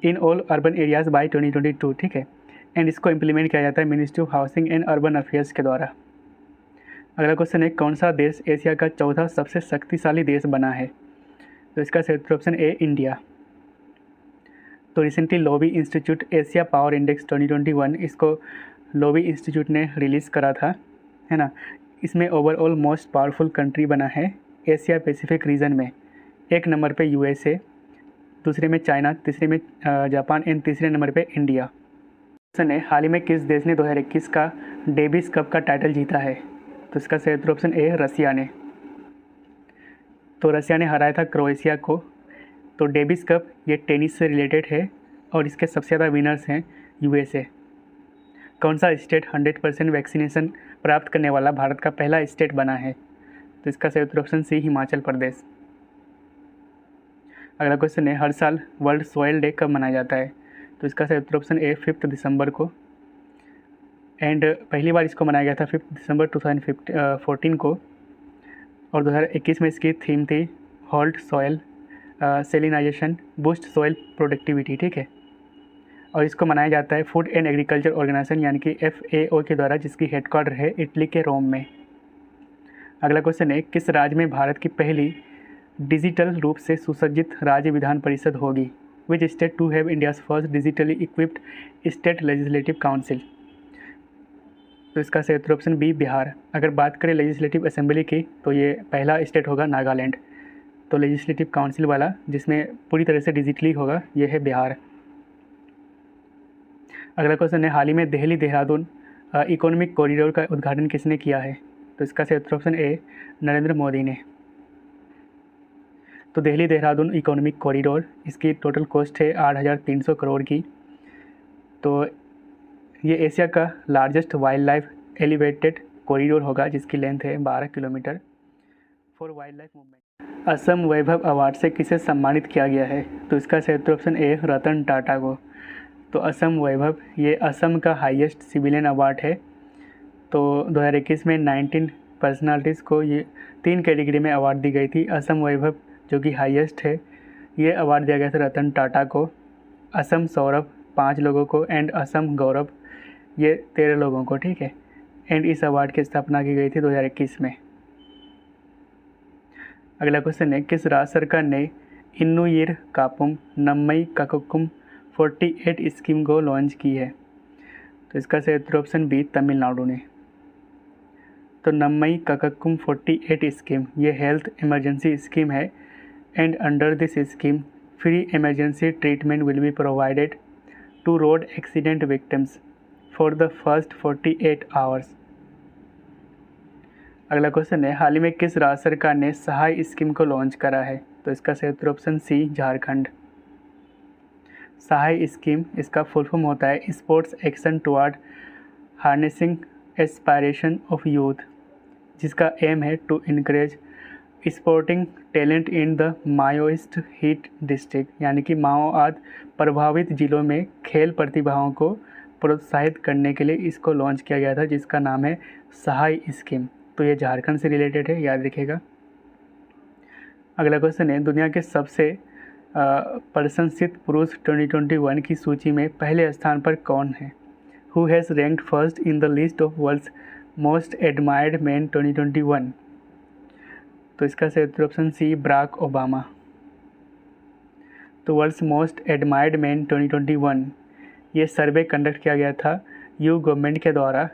in all urban areas by 2022, ठीक है। एंड इसको इम्प्लीमेंट किया जाता है ministry of housing and urban affairs के द्वारा। अगला क्वेश्चन है कौन सा देश एशिया का चौथा सबसे शक्तिशाली देश बना है। तो इसका सही उत्तर ऑप्शन ए इंडिया। तो recently lobby institute Asia power index 2021 इसको लॉबी इंस्टीट्यूट ने रिलीज़ करा था, है ना। इसमें ओवरऑल मोस्ट पावरफुल कंट्री बना है एशिया पैसिफिक रीजन में। 1 नंबर पे USA, दूसरे में चाइना, तीसरे में जापान एंड तीसरे नंबर पे इंडिया। क्वेश्चन है हाल ही में किस देश ने 2021 का डेविस कप का टाइटल जीता है। तो इसका सही उत्तर ऑप्शन ए रसिया ने। तो रसिया ने हराया था क्रोएशिया को। तो डेविस कप ये टेनिस से रिलेटेड है और इसके सबसे ज़्यादा विनर्स हैं USA। कौन सा स्टेट 100% वैक्सीनेशन प्राप्त करने वाला भारत का पहला स्टेट बना है। तो इसका सही उत्तर ऑप्शन सी हिमाचल प्रदेश। अगला क्वेश्चन है हर साल वर्ल्ड सॉइल डे कब मनाया जाता है। तो इसका सही उत्तर ऑप्शन ए 5 दिसंबर को। एंड पहली बार इसको मनाया गया था 5 दिसंबर 2014 को और 2021 में इसकी थीम थी hold soil salinization boost soil productivity, ठीक है। और इसको मनाया जाता है फूड एंड एग्रीकल्चर ऑर्गेनाइजेशन यानी कि FAO के द्वारा, जिसकी हेडक्वार्टर है इटली के रोम में। अगला क्वेश्चन है किस राज्य में भारत की पहली डिजिटल रूप से सुसज्जित राज्य विधान परिषद होगी। Which state to have India's first digitally equipped state legislative council. तो इसका सही उत्तर ऑप्शन बी बिहार। अगर बात करें लेजिस्लेटिव असेंबली की तो ये पहला स्टेट होगा नागालैंड। तो लेजिस्लेटिव काउंसिल वाला जिसमें पूरी तरह से डिजिटली होगा ये है बिहार। अगला क्वेश्चन है, हाल ही में दिल्ली देहरादून इकोनॉमिक कॉरिडोर का उद्घाटन किसने किया है? तो इसका सही उत्तर ऑप्शन ए नरेंद्र मोदी ने। तो दिल्ली देहरादून इकोनॉमिक कॉरिडोर, इसकी टोटल कॉस्ट है 8,300 करोड़ की। तो ये एशिया का largest wild life elevated corridor होगा जिसकी लेंथ है 12 kilometre for wild life movement. Assam Vaibhav award से किसे सम्मानित किया गया है? तो इसका सही उत्तर ऑप्शन ए रतन टाटा को। तो असम वैभव ये असम का हाईएस्ट सिविलियन अवार्ड है। तो 2021 में 19 पर्सनालिटीज़ को ये 3 कैटेगरी में अवार्ड दी गई थी। असम वैभव जो कि हाईएस्ट है, ये अवार्ड दिया गया था रतन टाटा को। असम सौरभ 5 लोगों को एंड असम गौरव ये 13 लोगों को, ठीक है। एंड इस अवार्ड की स्थापना की गई थी 2021 में। अगला क्वेश्चन है, किस राज्य सरकार ने इन्नुयिर कापुम नम्मई काकुकुम 48 स्कीम को लॉन्च की है? तो इसका सही उत्तर ऑप्शन बी तमिलनाडु ने। तो नम्मई काकुकुम 48 स्कीम ये हेल्थ इमरजेंसी स्कीम है and under this scheme free emergency treatment will be provided to road accident victims for the first 48 hours. अगला क्वेश्चन है, हाल ही में किस राज्य सरकार ने सहाय स्कीम को लॉन्च करा है? तो इसका सही उत्तर option C Jharkhand. SAHAY scheme इसका फुल फॉर्म होता है sports action toward harnessing aspiration of youth, जिसका एम है to encourage sporting talent in the Maoist hit district, यानी कि माओवाद प्रभावित जिलों में खेल प्रतिभाओं को प्रोत्साहित करने के लिए इसको लॉन्च किया गया था, जिसका नाम है सहाय स्कीम। तो ये झारखंड से रिलेटेड है, याद रखिएगा। अगला क्वेश्चन है, दुनिया के सबसे प्रशंसित पुरुष 2021 की सूची में पहले स्थान पर कौन है? Who has ranked first in the list of world's most admired man 2021? तो इसका सही उत्तर ऑप्शन सी बराक ओबामा। तो वर्ल्ड्स मोस्ट एडमायर्ड मैन 2021 ये सर्वे कंडक्ट किया गया था यू गवर्नमेंट के द्वारा।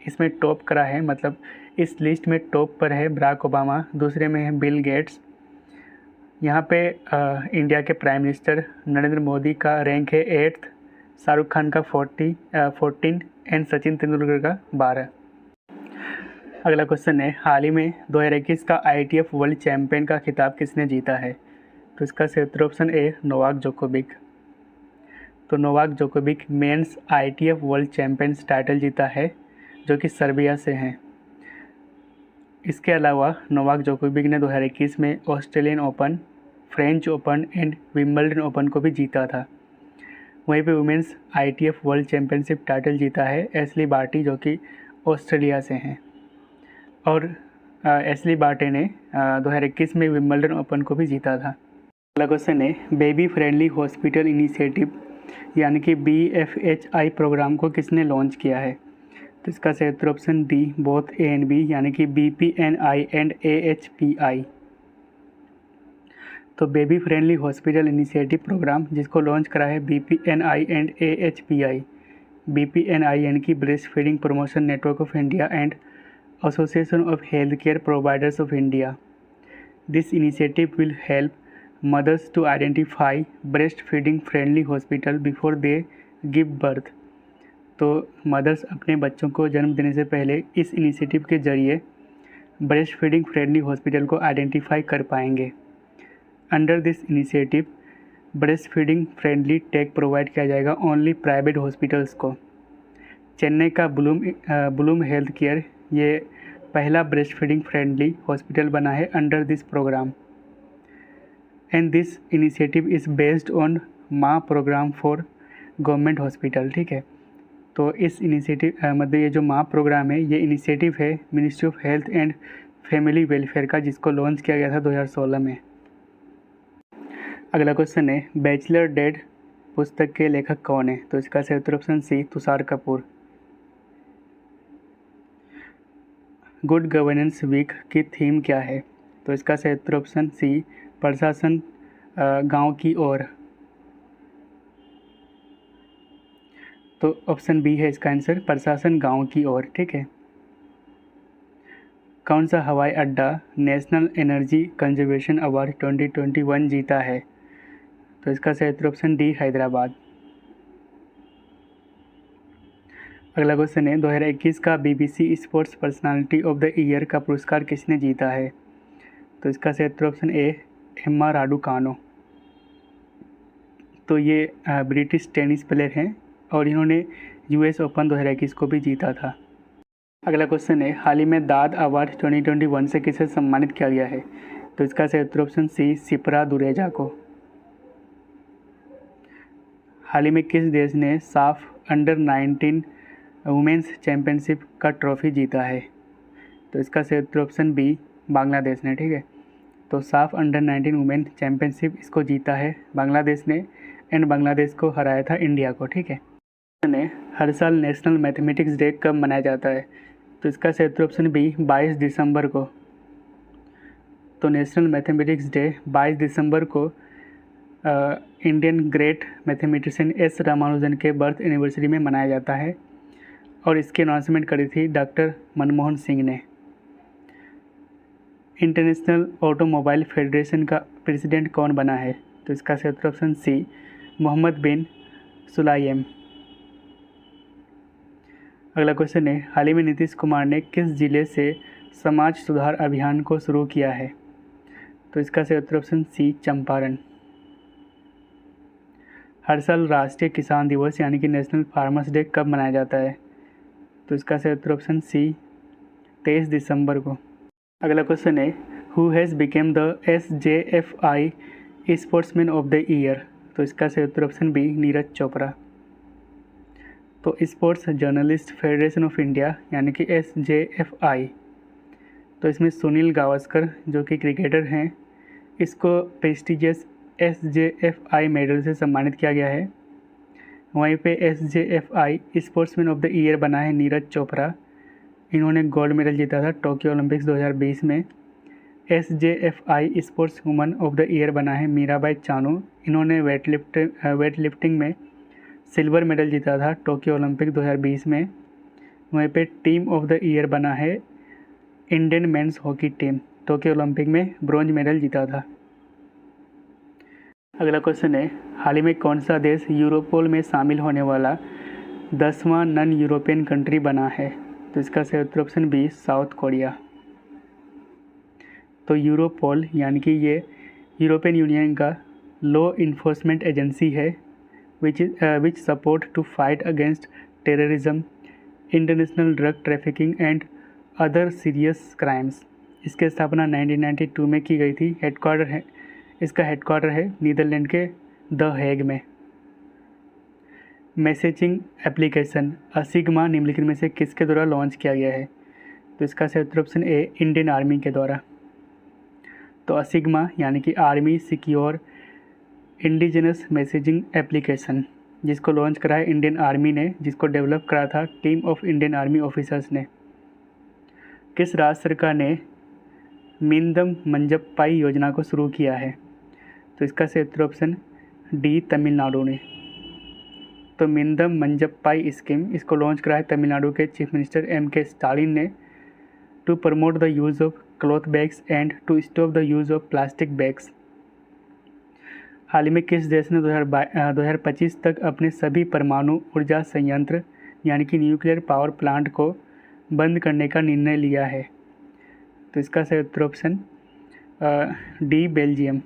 इसमें टॉप करा है, मतलब इस लिस्ट में टॉप पर है बराक ओबामा, दूसरे में है बिल गेट्स। यहाँ पे इंडिया के प्राइम मिनिस्टर नरेंद्र मोदी का रैंक है 8th, शाहरुख खान का 14 एंड सचिन तेंदुलकर का 12। अगला क्वेश्चन है, हाल ही में 2021 का ITF वर्ल्ड चैम्पियन का खिताब किसने जीता है? तो इसका सही उत्तर ऑप्शन ए नोवाक जोकोविक। तो Novak Djokovic men's ITF world champions title जीता है, जो कि सर्बिया से हैं। इसके अलावा नोवाक जोकोविक ने 2021 में Australian open, French open and Wimbledon open को भी जीता था। वहीं पे women's ITF world championship title जीता है एशली बार्टी, जो कि ऑस्ट्रेलिया से हैं। और एशली बार्टी ने 2021 में विंबलडन ओपन को भी जीता था। अगला क्वेश्चन है, बेबी फ्रेंडली हॉस्पिटल इनिशिएटिव यानी कि BFHI प्रोग्राम को किसने लॉन्च किया है? तो इसका सही उत्तर option D both A and B यानी कि BPNI एंड AHPI। तो baby friendly hospital initiative program जिसको लॉन्च करा है BPNI एंड AHPI। BPNI यानी कि breast feeding promotion network of India and association of health care providers of India. This initiative will help mothers to identify breastfeeding friendly hospital before they give birth। तो mother's अपने बच्चों को जन्म देने से पहले इस इनिशिएटिव के जरिए ब्रेस्ट फीडिंग फ्रेंडली हॉस्पिटल को आइडेंटिफाई कर पाएंगे। Under this initiative breast feeding friendly tag provide किया जाएगा ओनली प्राइवेट हॉस्पिटल्स को। चेन्नई का ब्लूम हेल्थ केयर ये पहला ब्रेस्ट फीडिंग फ्रेंडली हॉस्पिटल बना है under this programme. And this initiative is based on MAA programme for government hospital, ठीक है। तो इस इनिशिएटिव मतलब ये जो माँ प्रोग्राम है ये इनिशिएटिव है ministry of health and family welfare का, जिसको लॉन्च किया गया था 2016 में। अगला क्वेश्चन है, बैचलर डेड पुस्तक के लेखक कौन है? तो इसका सही उत्तर option C Tushar Kapoor. Good governance week की थीम क्या है? तो इसका सही उत्तर ऑप्शन सी प्रशासन गांव की ओर। तो ऑप्शन बी है इसका आंसर, प्रशासन गांव की ओर। ठीक है। कौन सा हवाई अड्डा नेशनल एनर्जी कंजर्वेशन अवार्ड 2021 जीता है? तो इसका सही उत्तर ऑप्शन डी, हैदराबाद। अगला क्वेश्चन है, 2021 का BBC sports personality of the year का पुरस्कार किसने जीता है? तो इसका सही उत्तर ऑप्शन ए, एम्मा राडुकानो। तो ये ब्रिटिश टेनिस प्लेयर हैं और इन्होंने US ओपन 2021 को भी जीता था। अगला क्वेश्चन है, हाल ही में दाद अवार्ड 2021 से किसे सम्मानित किया गया है? तो इसका सही उत्तर ऑप्शन सी, सिप्रा दुरेजा को। हाल ही में किस देश ने साफ अंडर 19 वुमेंस चैम्पियनशिप का ट्रॉफी जीता है? तो इसका सही उत्तर ऑप्शन बी, बांग्लादेश ने। ठीक है। तो साफ अंडर 19 वुमेन चैम्पियनशिप इसको जीता है बांग्लादेश ने, एंड बांग्लादेश को हराया था इंडिया को। ठीक है। हर साल नेशनल मैथमेटिक्स डे कब मनाया जाता है? तो इसका सही उत्तर ऑप्शन बी, 22 दिसंबर को। तो नेशनल मैथमेटिक्स डे 22 दिसंबर को Indian great mathematician S Ramanujan के बर्थ एनिवर्सरी में मनाया जाता है और इसकी अनाउंसमेंट करी थी डॉक्टर मनमोहन सिंह ने। इंटरनेशनल ऑटोमोबाइल फेडरेशन का प्रेसिडेंट कौन बना है? तो इसका सही उत्तर ऑप्शन सी, मोहम्मद बिन सुलाइम। अगला क्वेश्चन है, हाल ही में नीतीश कुमार ने किस जिले से समाज सुधार अभियान को शुरू किया है? तो इसका सही उत्तर ऑप्शन सी, चंपारण। हर साल राष्ट्रीय किसान दिवस यानी कि नेशनल फार्मर्स डे कब मनाया जाता है? तो इसका सही उत्तर ऑप्शन सी, 23 दिसंबर को। अगला क्वेश्चन है, who has became the SJFI sportsman of the year? तो इसका सही उत्तर ऑप्शन बी, नीरज चोपड़ा। तो sports journalist federation of India यानी कि SJFI, तो इसमें सुनील गावस्कर जो कि क्रिकेटर हैं, इसको प्रेस्टिजियस SJFI मेडल से सम्मानित किया गया है। वहीं पे SJFI sportsman of the year बना है नीरज चोपड़ा। इन्होंने गोल्ड मेडल जीता था टोक्यो ओलंपिक्स 2020 में। SJFI sports woman of the year बना है मीराबाई चानू। इन्होंने वेट लिफ्टिंग में सिल्वर मेडल जीता था टोक्यो ओलंपिक 2020 में। वहीं पे टीम ऑफ द ईयर बना है Indian men's hockey team, Tokyo Olympic में ब्रॉन्ज मेडल जीता था। अगला क्वेश्चन है, हाल ही में कौन सा देश यूरोपोल में शामिल होने वाला 10वां नॉन यूरोपियन कंट्री बना है? तो इसका सही उत्तर ऑप्शन बी, साउथ कोरिया। तो यूरोपोल यानी कि ये यूरोपियन यूनियन का लॉ इन्फोर्समेंट एजेंसी है which support to fight against terrorism, international drug trafficking and other serious crimes। इसकी स्थापना 1992 में की गई थी। इसका हेडक्वार्टर है नीदरलैंड के द हेग में। मैसेजिंग एप्लीकेशन असिग्मा निम्नलिखित में से किसके द्वारा लॉन्च किया गया है? तो इसका सही उत्तर ऑप्शन ए, इंडियन आर्मी के द्वारा। तो असिग्मा यानी कि army secure indigenous messaging application, जिसको लॉन्च करा है इंडियन आर्मी ने, जिसको डेवलप करा था team of Indian army officers ने। किस राज्य सरकार ने मिंदम मंजप्पाई योजना को शुरू किया है? तो इसका सही उत्तर ऑप्शन डी, तमिलनाडु ने। तो मिंदम मंजप्पाई स्कीम, इसको लॉन्च करा है तमिलनाडु के चीफ मिनिस्टर MK स्टालिन ने, to promote the use of cloth bags and to stop the use of plastic bags. हाल ही में किस देश ने 2025 तक अपने सभी परमाणु ऊर्जा संयंत्र यानी कि न्यूक्लियर पावर प्लांट को बंद करने का निर्णय लिया है? तो इसका सही उत्तर ऑप्शन डी, बेल्जियम।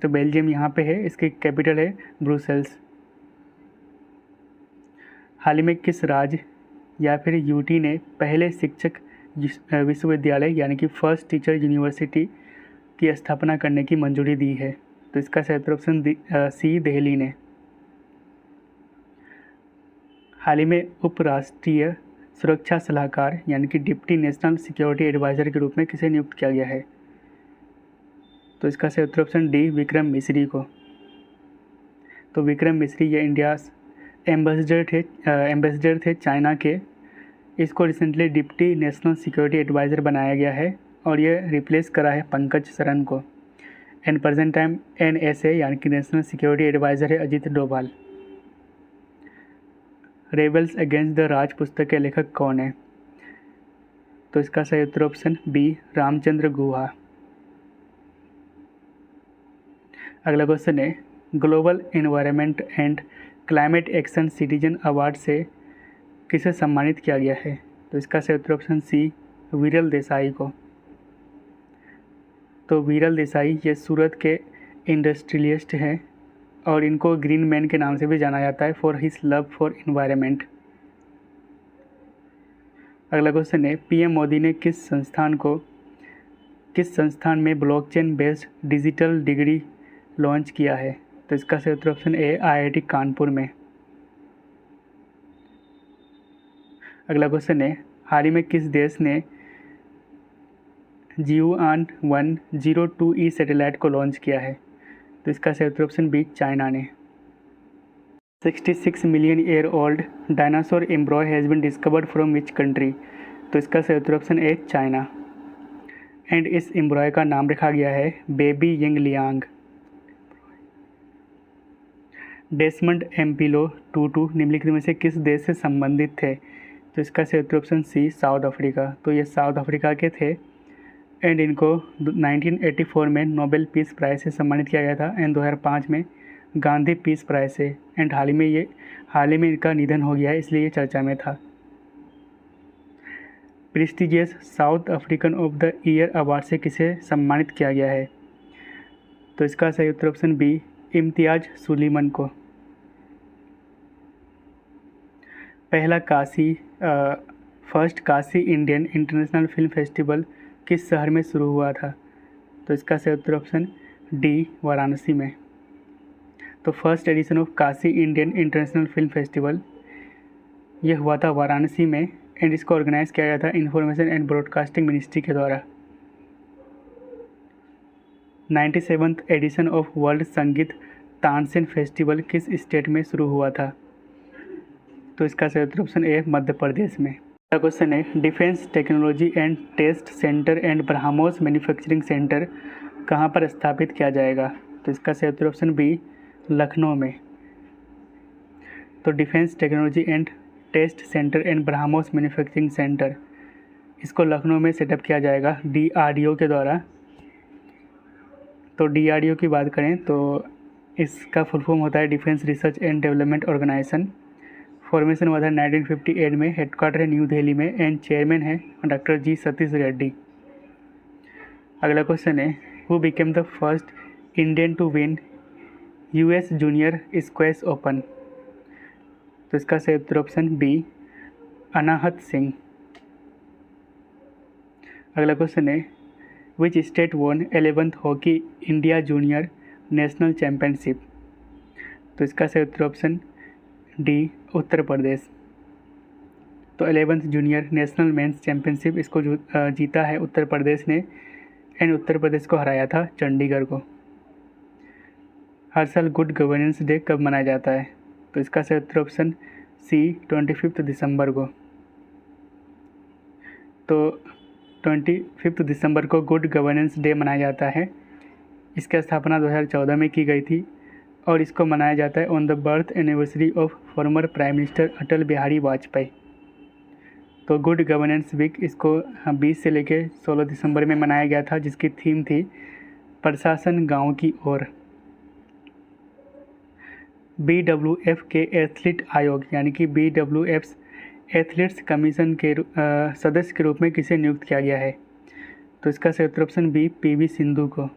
तो बेल्जियम यहाँ पे है, इसकी कैपिटल है ब्रुसेल्स। हाल ही में किस राज्य या फिर UT ने पहले शिक्षक विश्वविद्यालय यानी कि फर्स्ट टीचर यूनिवर्सिटी की स्थापना करने की मंजूरी दी है? तो इसका सही उत्तर ऑप्शन सी, दिल्ली ने। हाल ही में उपराष्ट्रीय सुरक्षा सलाहकार यानी कि डिप्टी नेशनल सिक्योरिटी एडवाइज़र के रूप में किसे नियुक्त किया गया है? तो इसका सही उत्तर ऑप्शन डी, विक्रम मिश्री को। तो विक्रम मिश्री ये इंडिया एम्बेसडर थे चाइना के। इसको recently deputy national security adviser बनाया गया है और ये रिप्लेस करा है पंकज शरण को। एंड प्रेजेंट टाइम NSA यानी कि नेशनल सिक्योरिटी एडवाइज़र है Ajit Doval. Rebels against the Raj पुस्तक के लेखक कौन है? तो इसका सही उत्तर ऑप्शन बी रामचंद्र गुहा। अगला क्वेश्चन है global environment and climate action citizen award से किसे सम्मानित किया गया है? तो इसका सही उत्तर ऑप्शन सी विरल देसाई को। तो विरल देसाई ये सूरत के इंडस्ट्रियलिस्ट हैं और इनको ग्रीन मैन के नाम से भी जाना जाता है for his love for environment. अगला क्वेश्चन है पीएम मोदी ने किस संस्थान में blockchain based digital degree launch किया है? तो इसका सही उत्तर ऑप्शन ए आईआईटी कानपुर में। अगला क्वेश्चन है हाल ही में किस देश ने जियोआन 102E सैटेलाइट को लॉन्च किया है? तो इसका सही उत्तर ऑप्शन बी चाइना ने। 66 million year old dinosaur embryo has been discovered from which country? तो इसका सही उत्तर ऑप्शन ए चाइना। एंड इस एम्ब्रॉय का नाम रखा गया है baby Yingliang. Desmond Mpilo Tutu निम्नलिखित में से किस देश से संबंधित थे? तो इसका सही उत्तर ऑप्शन सी साउथ अफ्रीका। तो ये साउथ अफ्रीका के थे एंड इनको 1984 में नोबेल पीस प्राइज़ से सम्मानित किया गया था एंड 2005 में गांधी पीस प्राइज़ से एंड हाल ही में इनका निधन हो गया है इसलिए ये चर्चा में था। Prestigious south African of the year award से किसे सम्मानित किया गया है? तो इसका सही उत्तर ऑप्शन बी इम्तियाज सुलीमान को। First Kashi Indian international film festival किस शहर में शुरू हुआ था? तो इसका सही उत्तर ऑप्शन डी वाराणसी में। तो first edition of Kashi Indian international film festival ये हुआ था वाराणसी में एंड इसको ऑर्गेनाइज किया गया था इंफॉर्मेशन एंड ब्रॉडकास्टिंग मिनिस्ट्री के द्वारा। 97th एडिशन ऑफ वर्ल्ड संगीत तानसेन फेस्टिवल किस स्टेट में शुरू हुआ था? तो इसका सही उत्तर ऑप्शन ए मध्य प्रदेश में। अगला क्वेश्चन है defence technology and test centre and BrahMos manufacturing centre कहाँ पर स्थापित किया जाएगा? तो इसका सही उत्तर ऑप्शन बी लखनऊ में। तो defence technology and test centre and BrahMos manufacturing centre इसको लखनऊ में सेटअप किया जाएगा DRDO के द्वारा। तो DRDO की बात करें तो इसका फुल फॉर्म होता है defence research and development organisation. Formation हुआ था 1958 में, हेडक्वार्टर है न्यू दिल्ली में एंड चेयरमैन है डॉक्टर जी सतीश रेड्डी। अगला क्वेश्चन है who became the first Indian to win US junior squash open? तो इसका सही उत्तर ऑप्शन बी अनाहत सिंह। अगला क्वेश्चन है which state won 11th hockey India junior national championship? तो इसका सही उत्तर ऑप्शन डी उत्तर प्रदेश। तो 11th junior national mains championship इसको जीता है उत्तर प्रदेश ने एंड उत्तर प्रदेश को हराया था चंडीगढ़ को। हर साल गुड गवर्नेंस डे कब मनाया जाता है? तो इसका सही उत्तर ऑप्शन सी 25 दिसंबर को। तो 25 दिसंबर को गुड गवर्नेंस डे मनाया जाता है। इसकी स्थापना 2014 में की गई थी और इसको मनाया जाता है on the birth anniversary of former prime minister Atal Bihari Vajpayee. तो गुड गवर्नेंस वीक इसको 20 से लेकर 16 दिसंबर में मनाया गया था जिसकी थीम थी प्रशासन गांव की ओर। BWF के एथलीट आयोग यानी कि BWF एथलीट्स कमीशन के सदस्य के रूप में किसे नियुक्त किया गया है? तो इसका सही उत्तर ऑप्शन बी PV सिंधु को।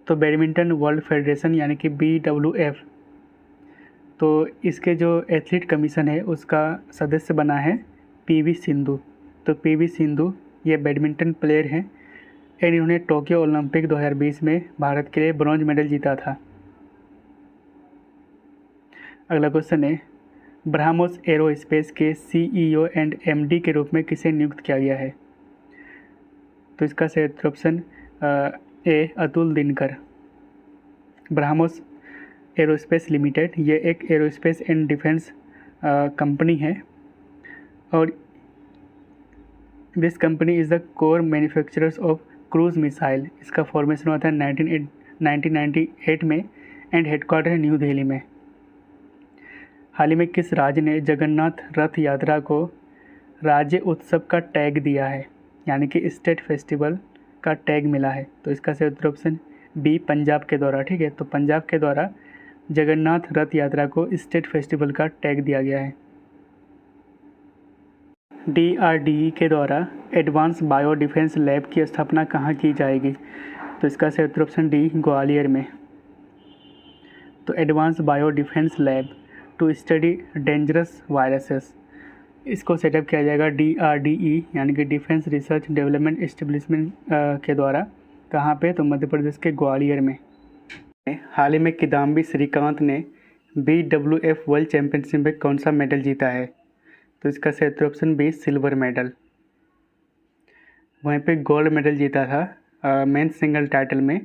तो बैडमिंटन वर्ल्ड फेडरेशन यानी कि BWF तो इसके जो एथलीट कमीशन है उसका सदस्य बना है PV सिंधु। तो PV सिंधु ये बैडमिंटन प्लेयर हैं एंड इन्होंने टोक्यो ओलंपिक 2020 में भारत के लिए ब्रॉन्ज मेडल जीता था। अगला क्वेश्चन है ब्रह्मोस एरोस्पेस के CEO एंड MD के रूप में किसे नियुक्त किया गया है? तो इसका सही उत्तर option A Atul Dinkar. BrahMos aerospace limited ये एक एरोस्पेस एंड डिफेंस कंपनी है और this company is the core manufacturers of cruise missile. इसका फॉर्मेशन हुआ था 1998 में एंड हेडक्वार्टर है न्यू दिल्ली में। हाल ही में किस राज्य ने जगन्नाथ रथ यात्रा को राज्य उत्सव का टैग दिया है, यानी कि स्टेट फेस्टिवल का टैग मिला है? तो इसका सही उत्तर ऑप्शन बी पंजाब के द्वारा। ठीक है, तो पंजाब के द्वारा जगन्नाथ रथ यात्रा को स्टेट फेस्टिवल का टैग दिया गया है। DRDE के द्वारा एडवांस बायो डिफेंस लैब की स्थापना कहाँ की जाएगी? तो इसका सही उत्तर ऑप्शन डी ग्वालियर में। तो advance bio defence lab to study dangerous viruses, इसको सेटअप किया जाएगा DRDE यानी कि डिफेंस रिसर्च डेवलपमेंट एस्टेब्लिशमेंट के द्वारा। कहाँ पे? तो मध्य प्रदेश के ग्वालियर में। हाल ही में किदाम्बी श्रीकांत ने BWF वर्ल्ड चैंपियनशिप में कौन सा मेडल जीता है? तो इसका सही उत्तर ऑप्शन बी सिल्वर मेडल। वहीं पे गोल्ड मेडल जीता था मेंस सिंगल टाइटल में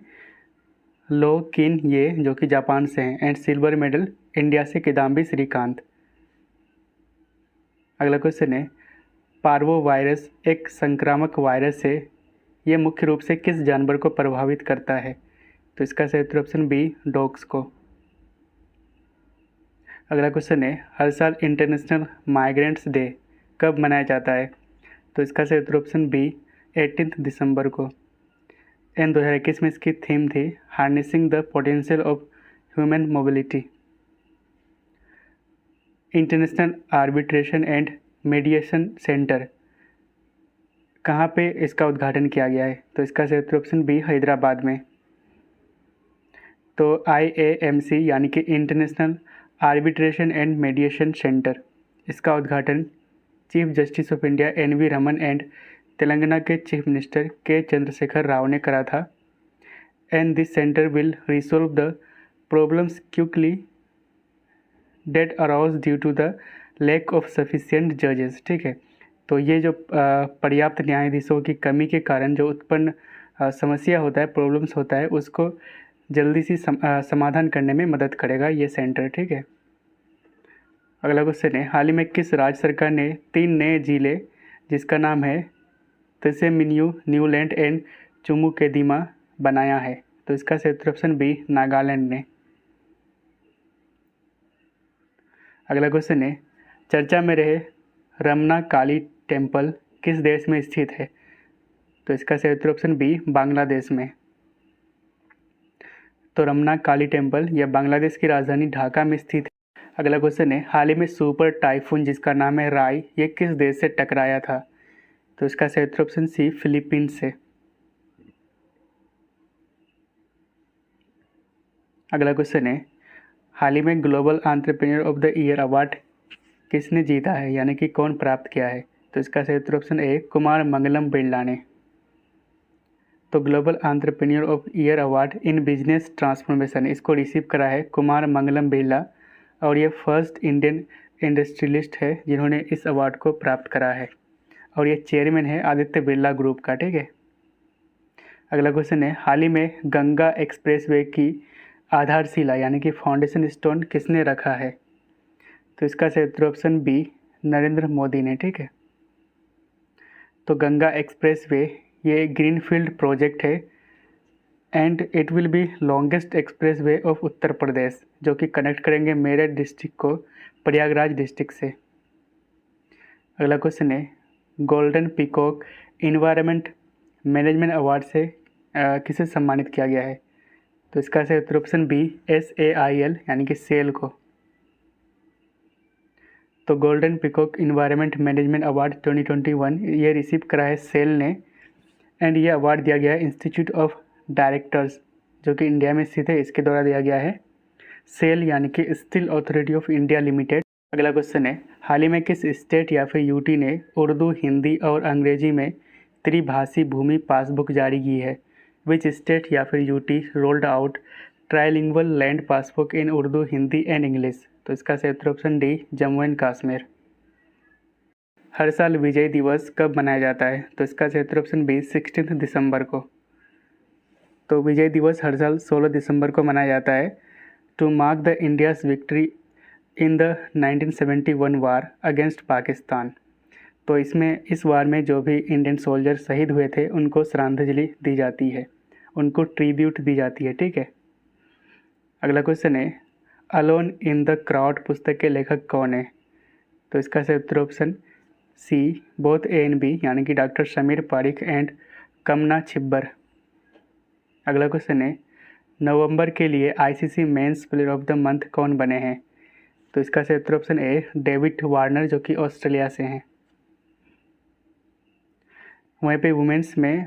लो किन ये, जो कि जापान से हैं, एंड सिल्वर मेडल इंडिया से किदाम्बी श्रीकांत। अगला क्वेश्चन है, पार्वो वायरस एक संक्रामक वायरस है, ये मुख्य रूप से किस जानवर को प्रभावित करता है? तो इसका सही उत्तर ऑप्शन बी डॉग्स को। अगला क्वेश्चन है, हर साल इंटरनेशनल माइग्रेंट्स डे कब मनाया जाता है? तो इसका सही उत्तर ऑप्शन बी 18 दिसंबर को। एंड 2021 में इसकी थीम थी harnessing the potential of human mobility. International arbitration and mediation centre, कहाँ पे इसका उद्घाटन किया गया है? तो इसका सही उत्तर ऑप्शन बी हैदराबाद में। तो IAMC यानी कि international arbitration and mediation centre, इसका उद्घाटन chief justice of India NV Ramana and Telangana के chief minister K Chandrashekar Rao ने करा था। And this centre will resolve the problems quickly that arise due to the lack of sufficient जजेस। ठीक है, तो ये जो पर्याप्त न्यायाधीशों की कमी के कारण जो उत्पन्न समस्या होता है, प्रॉब्लम्स होता है, उसको जल्दी से समाधान करने में मदद करेगा ये सेंटर। ठीक है, अगला क्वेश्चन है, हाल ही में किस राज्य सरकार ने 3 नए जिले जिसका नाम है त्सेमिन्यू, न्यूलैंड एंड चुमुकेदिमा बनाया है? तो इसका सही उत्तर ऑप्शन बी नागालैंड ने। अगला क्वेश्चन है, चर्चा में रहे रमना काली टेम्पल किस देश में स्थित है? तो इसका सही उत्तर ऑप्शन बी बांग्लादेश में। तो रमना काली टेम्पल यह बांग्लादेश की राजधानी ढाका में स्थित है। अगला क्वेश्चन है, हाल ही में सुपर टाइफून जिसका नाम है राई, ये किस देश से टकराया था? तो इसका सही उत्तर ऑप्शन सी फिलीपींस से। अगला क्वेश्चन है, हाल ही में global entrepreneur of the year award किसने जीता है, यानी कि कौन प्राप्त किया है? तो इसका सही उत्तर ऑप्शन ए कुमार मंगलम बिरला ने। तो global entrepreneur of year award in business transformation, इसको रिसीव करा है कुमार मंगलम बिरला, और ये फर्स्ट इंडियन इंडस्ट्रियलिस्ट है जिन्होंने इस अवार्ड को प्राप्त करा है, और ये चेयरमैन है आदित्य बिरला ग्रुप का। ठीक है, अगला क्वेश्चन है, हाल ही में गंगा एक्सप्रेसवे की आधारशिला यानी कि फाउंडेशन स्टोन किसने रखा है? तो इसका सही उत्तर ऑप्शन बी नरेंद्र मोदी ने। ठीक है, तो गंगा एक्सप्रेसवे ये ग्रीनफील्ड प्रोजेक्ट है and it will be longest expressway of Uttar Pradesh, जो कि कनेक्ट करेंगे मेरठ डिस्ट्रिक्ट को प्रयागराज डिस्ट्रिक्ट से। अगला क्वेश्चन है, golden peacock environment management award से किसे सम्मानित किया गया है? तो इसका सही उत्तर ऑप्शन बी SAIL यानी कि सेल को। तो golden peacock environment management award 2021 ये रिसीव करा है सेल ने, एंड ये अवार्ड दिया गया है इंस्टीट्यूट ऑफ डायरेक्टर्स जो कि इंडिया में स्थित है, इसके द्वारा दिया गया है। सेल यानी कि steel authority of India limited. अगला क्वेश्चन है, हाल ही में किस स्टेट या फिर यूटी ने उर्दू, हिंदी और अंग्रेजी में त्रिभाषी भूमि पासबुक जारी की है? विच स्टेट या फिर UT rolled out trilingual land passbook in Urdu, Hindi and English? तो इसका सही उत्तर option D Jammu and Kashmir. हर साल विजय दिवस कब मनाया जाता है? तो इसका सही उत्तर ऑप्शन बी 16 दिसंबर को। तो विजय दिवस हर साल 16 दिसंबर को मनाया जाता है to mark the India's victory in the 1971 war against Pakistan. तो इसमें इस वार में जो भी इंडियन सोल्जर शहीद हुए थे उनको श्रद्धांजलि दी जाती है, उनको ट्रिब्यूट दी जाती है। ठीक है, अगला क्वेश्चन है, अलोन इन द क्राउड पुस्तक के लेखक कौन है? तो इसका सही उत्तर option C, both A and B, यानी कि डॉक्टर समीर पारिक एंड कमना छिब्बर। अगला क्वेश्चन है, नवंबर के लिए ICC men's player of the month कौन बने हैं? तो इसका सही उत्तर ऑप्शन ए, डेविड वार्नर, जो कि ऑस्ट्रेलिया से हैं। वहीं पे वुमेंस में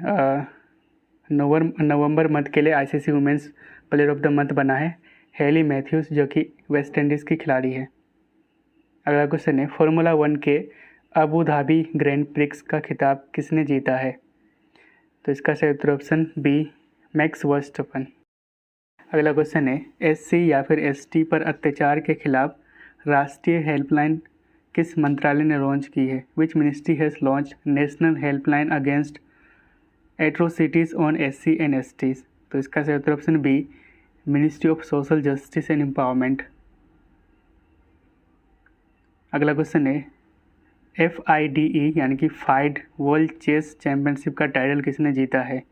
नवंबर मंथ के लिए ICC women's player of the month बना है हेली मैथ्यूज, जो कि वेस्ट इंडीज़ की खिलाड़ी है। अगला क्वेश्चन है, फार्मूला 1 के अबू धाबी ग्रैंड प्रिक्स का खिताब किसने जीता है? तो इसका सही उत्तर ऑप्शन बी, मैक्स वर्स्टफन। अगला क्वेश्चन है, एससी या फिर एसटी पर अत्याचार के खिलाफ राष्ट्रीय हेल्पलाइन किस मंत्रालय ने लॉन्च की है? Which ministry has launch national helpline against atrocities on SC and STs? तो इसका सही उत्तर option B, ministry of social justice and empowerment. अगला क्वेश्चन है, FIDE यानी कि फाइड वर्ल्ड चेस चैम्पियनशिप का टाइटल किसने जीता है?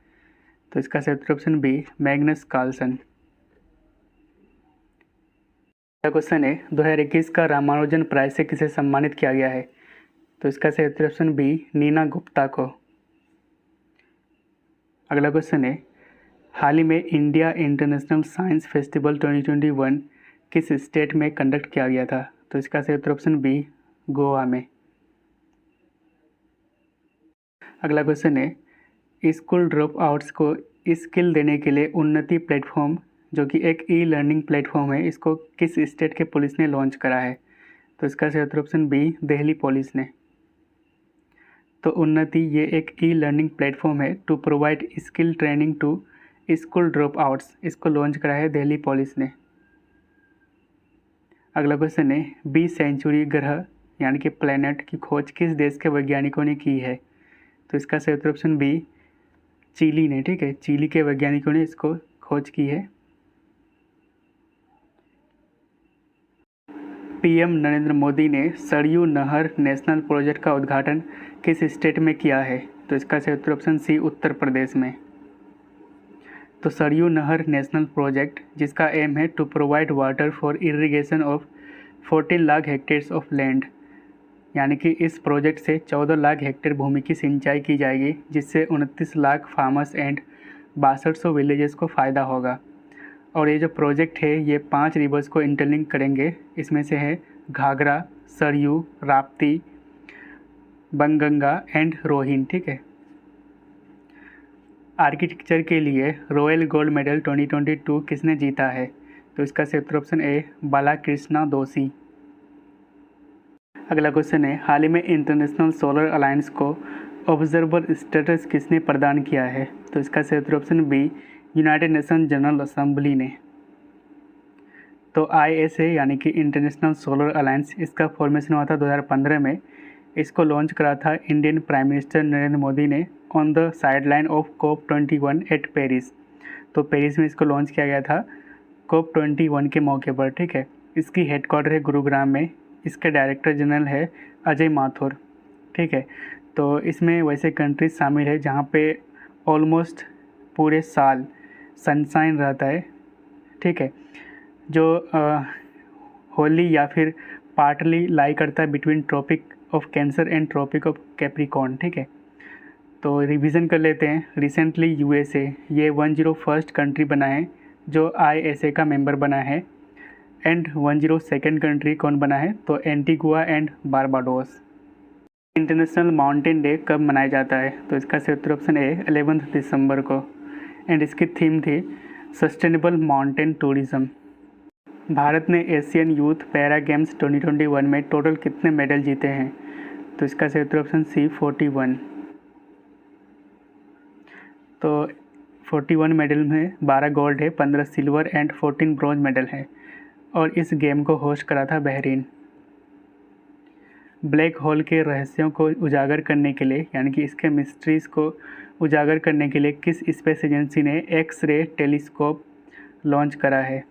तो इसका सही उत्तर ऑप्शन बी, मैग्नस कार्लसन। अगला क्वेश्चन है, 2021 का रामानुजन प्राइज से किसे सम्मानित किया गया है? तो इसका सही उत्तर ऑप्शन बी, नीना गुप्ता को। अगला क्वेश्चन है, हाल ही में इंडिया इंटरनेशनल साइंस फेस्टिवल 2021 किस स्टेट में कंडक्ट किया गया था? तो इसका सही उत्तर ऑप्शन बी, गोवा में। अगला क्वेश्चन है, स्कूल ड्रॉप आउट्स को स्किल देने के लिए उन्नति प्लेटफॉर्म, जो कि एक ई लर्निंग प्लेटफॉर्म है, इसको किस स्टेट के पुलिस ने लॉन्च करा है? तो इसका सही उत्तर ऑप्शन बी, दिल्ली पुलिस ने। तो उन्नति ये एक ई लर्निंग प्लेटफॉर्म है to provide skill training to school drop outs, इसको लॉन्च करा है दिल्ली पुलिस ने। अगला क्वेश्चन है, बी सेंचुरी ग्रह यानी कि प्लैनेट की खोज किस देश के वैज्ञानिकों ने की है? तो इसका सही उत्तर ऑप्शन बी, चिली ने। ठीक है, चिली के वैज्ञानिकों ने इसको खोज की है। पीएम नरेंद्र मोदी ने सरयू नहर नेशनल प्रोजेक्ट का उद्घाटन किस स्टेट में किया है? तो इसका सही उत्तर ऑप्शन सी, उत्तर प्रदेश में। तो सरयू नहर नेशनल प्रोजेक्ट, जिसका एम है to provide water for irrigation of 14 lakh hectares of land, यानी कि इस प्रोजेक्ट से 14 लाख हेक्टेयर भूमि की सिंचाई की जाएगी, जिससे 29 लाख फार्मर्स एंड 6200 विलेजेस को फ़ायदा होगा। और ये जो प्रोजेक्ट है ये 5 रिवर्स को इंटरलिंक करेंगे, इसमें से है घाघरा, सरयू, राप्ती, बनगंगा एंड रोहिन। ठीक है, आर्किटेक्चर के लिए रॉयल गोल्ड मेडल 2022 किसने जीता है? तो इसका सही उत्तर ऑप्शन ए, बालाकृष्णा दोषी। अगला क्वेश्चन है, हाल ही में इंटरनेशनल सोलर अलायंस को ऑब्जर्वर स्टेटस किसने प्रदान किया है? तो इसका सही उत्तर option B, united nation general assembly ने। तो ISA यानी कि इंटरनेशनल सोलर अलायंस, इसका फॉर्मेशन हुआ था 2015 में। इसको लॉन्च करा था Indian prime minister Narendra Modi ने on the sideline of COP21 at Paris. तो पेरिस में इसको लॉन्च किया गया था COP21 के मौके पर। ठीक है, इसकी हेडक्वार्टर है गुरुग्राम में। इसके डायरेक्टर जनरल है अजय माथुर। ठीक है, तो इसमें वैसे कंट्रीज शामिल है जहाँ पे ऑलमोस्ट पूरे साल सनशाइन रहता है। ठीक है, जो होली या फिर पार्टली लाई करता है between tropic of cancer and tropic of Capricorn. ठीक है, तो रिवीजन कर लेते हैं। रिसेंटली USA ये 101st कंट्री बना है जो ISA का मेंबर बना है, एंड 102nd कंट्री कौन बना है? तो Antigua and Barbados. International mountain day कब मनाया जाता है? तो इसका सही उत्तर ऑप्शन ए, 11 दिसंबर को, एंड इसकी थीम थी सस्टेनेबल माउंटेन टूरिज्म। भारत ने एशियन यूथ पैरा गेम्स 2021 में टोटल कितने मेडल जीते हैं? तो इसका सही उत्तर ऑप्शन सी, 41। तो 41 मेडल में 12 गोल्ड है, 15 सिल्वर एंड 14 ब्रॉन्ज मेडल है, और इस गेम को होस्ट करा था बहरीन। ब्लैक होल के रहस्यों को उजागर करने के लिए, यानी कि इसके मिस्ट्रीज़ को उजागर करने के लिए किस स्पेस एजेंसी ने एक्स-रे टेलीस्कोप लॉन्च करा है?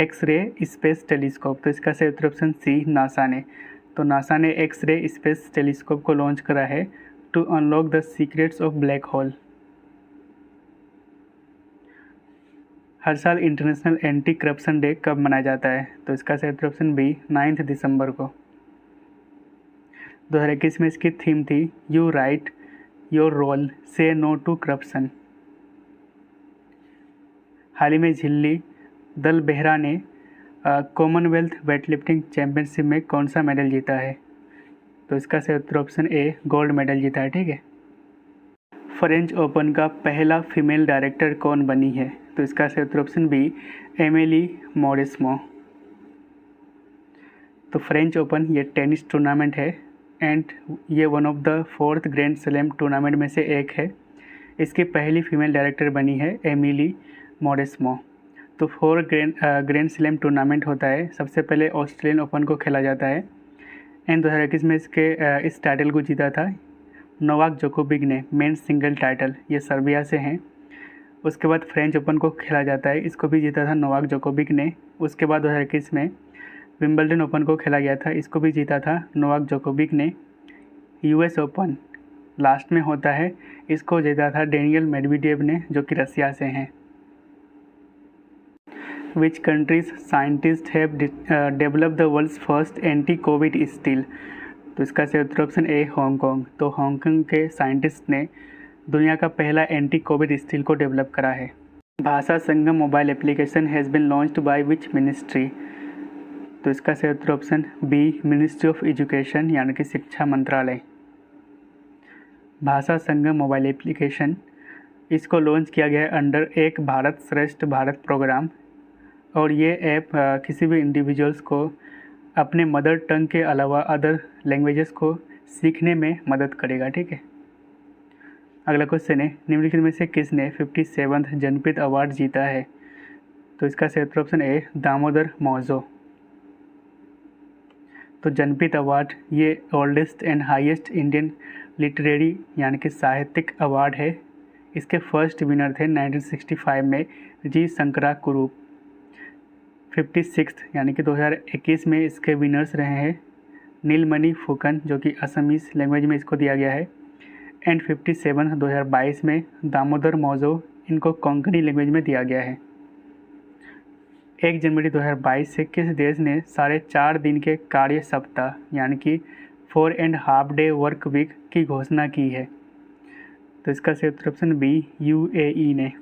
X-ray space telescope. तो इसका सही उत्तर ऑप्शन सी, नासा ने। तो नासा ने एक्स-रे स्पेस टेलीस्कोप को लॉन्च करा है to unlock the secrets of black hole. हर साल इंटरनेशनल एंटी करप्शन डे कब मनाया जाता है? तो इसका सही उत्तर ऑप्शन बी 9 दिसंबर को। 2021 में इसकी थीम थी यू राइट योर रोल से नो टू करप्शन। हाल ही में झिल्ली दल बेहरा ने कॉमनवेल्थ वेटलिफ्टिंग चैंपियनशिप में कौन सा मेडल जीता है? तो इसका सही उत्तर ऑप्शन ए गोल्ड मेडल जीता है। ठीक है। फ्रेंच ओपन का पहला फीमेल डायरेक्टर कौन बनी है? तो इसका सही उत्तर ऑप्शन बी एमिली मॉरिस्मो। तो फ्रेंच ओपन ये टेनिस टूर्नामेंट है एंड ये one of the 4th grand slam tournament में से एक है। इसकी पहली फीमेल डायरेक्टर बनी है एमिली मॉरिस्मो। तो 4 ग्रैंड स्लैम टूर्नामेंट होता है। सबसे पहले ऑस्ट्रेलियन ओपन को खेला जाता है एंड 2021 में इस टाइटल को जीता था नोवाक जोकोविक ने, मेन सिंगल टाइटल। ये सर्बिया से हैं। उसके बाद फ्रेंच ओपन को खेला जाता है, इसको भी जीता था नोवाक जोकोविक ने। उसके बाद 2021 में विंबलडन ओपन को खेला गया था, इसको भी जीता था नोवाक जोकोविक ने। यूएस ओपन लास्ट में होता है, इसको जीता था डेनियल मेडवेडेव ने, जो कि रसिया से हैं। Which countries scientist have developed the world's first anti covid steel? तो इसका सही उत्तर ऑप्शन ए हांगकांग। तो हांगकांग के साइंटिस्ट ने दुनिया का पहला एंटी कोविड स्टील को डेवलप करा है। Bhasha Sangam mobile application has been launched by which ministry? तो इसका सही उत्तर option B ministry of education यानी कि शिक्षा मंत्रालय। भाषा संगम मोबाइल एप्लीकेशन इसको लॉन्च किया गया है अंडर एक भारत श्रेष्ठ भारत प्रोग्राम, और ये ऐप किसी भी इंडिविजुअल्स को अपने मदर टंग के अलावा अदर लैंग्वेजेस को सीखने में मदद करेगा। ठीक है। अगला क्वेश्चन है निम्नलिखित में से किसने 57th जनपद अवार्ड जीता है? तो इसका सही उत्तर ऑप्शन ए दामोदर मौजो। तो जनपद अवार्ड ये oldest and highest Indian literary यानी कि साहित्यिक अवार्ड है। इसके फर्स्ट विनर थे 1965 में जी शंकरा कुरूप। 56th यानी कि 2021 में इसके विनर्स रहे हैं नीलमणि फुकन, जो कि असमीज लैंग्वेज में इसको दिया गया है, एंड 57 2022 में दामोदर मौजो, इनको कोंकणी लैंग्वेज में दिया गया है। 1 जनवरी 2022 से किस देश ने 4.5 दिन के कार्य सप्ताह यानी कि 4.5 डे वर्क वीक की घोषणा की है? तो इसका सही उत्तर ऑप्शन बी यूएई ने।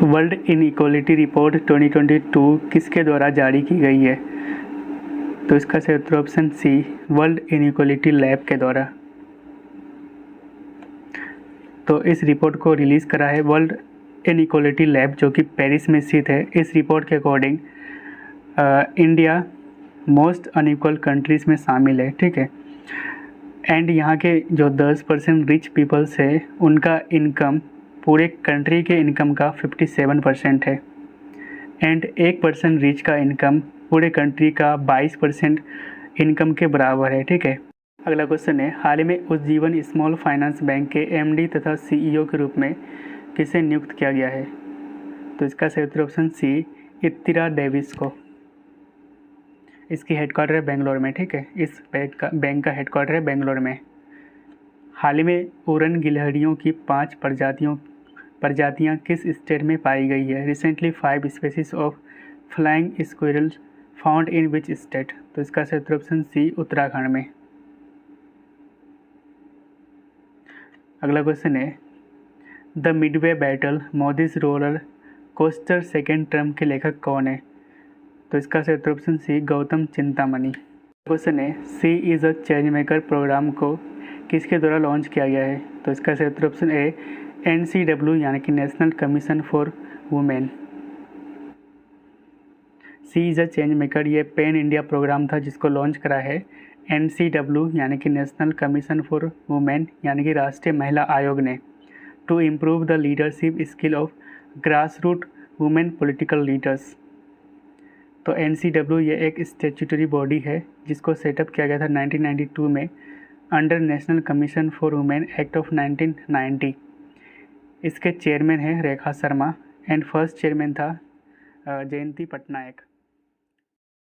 वर्ल्ड इनइक्वालिटी रिपोर्ट 2022 किसके द्वारा जारी की गई है? तो इसका सही उत्तर option C world inequality lab के द्वारा। तो इस रिपोर्ट को रिलीज़ करा है वर्ल्ड इनइक्वालिटी लैब, जो कि पेरिस में स्थित है। इस रिपोर्ट के according India most unequal countries में शामिल है। ठीक है। एंड यहाँ के जो 10% रिच पीपल्स है उनका इनकम पूरे कंट्री के इनकम का 57% है, एंड 1% रिच का इनकम पूरे कंट्री का 22% इनकम के बराबर है। ठीक है। अगला क्वेश्चन है हाल ही में उज्जीवन स्मॉल फाइनेंस बैंक के एमडी तथा सीईओ के रूप में किसे नियुक्त किया गया है? तो इसका सही उत्तर ऑप्शन सी इत्तिरा डेविस को। इसकी हेडक्वार्टर है बेंगलोर में। ठीक है। इस बैंक का हेडक्वार्टर है बेंगलोर में। हाल ही में उड़न गिलहरियों की 5 प्रजातियां किस स्टेट में पाई गई है? Recently 5 species of flying squirrel found in which state? तो इसका सही उत्तर ऑप्शन सी उत्तराखंड में। अगला क्वेश्चन है the midway battle Modi's roller coaster second term के लेखक कौन है? तो इसका सही उत्तर option C Gautam Chintamani. Question है she is a change maker program को किसके द्वारा लॉन्च किया गया है? तो इसका सही उत्तर ऑप्शन ए NCW यानी कि national commission for women. She is a change maker ये पैन इंडिया प्रोग्राम था जिसको लॉन्च करा है NCW यानी कि नेशनल कमीशन फॉर वुमेन यानी कि राष्ट्रीय महिला आयोग ने, to improve the leadership skill of grass root women political leaders. तो NCW ये एक स्टैट्यूटरी बॉडी है जिसको सेटअप किया गया था 1992 में under national commission for women act of 1990। इसके चेयरमैन हैं Rekha Sharma and first chairman था जयंती पटनायक।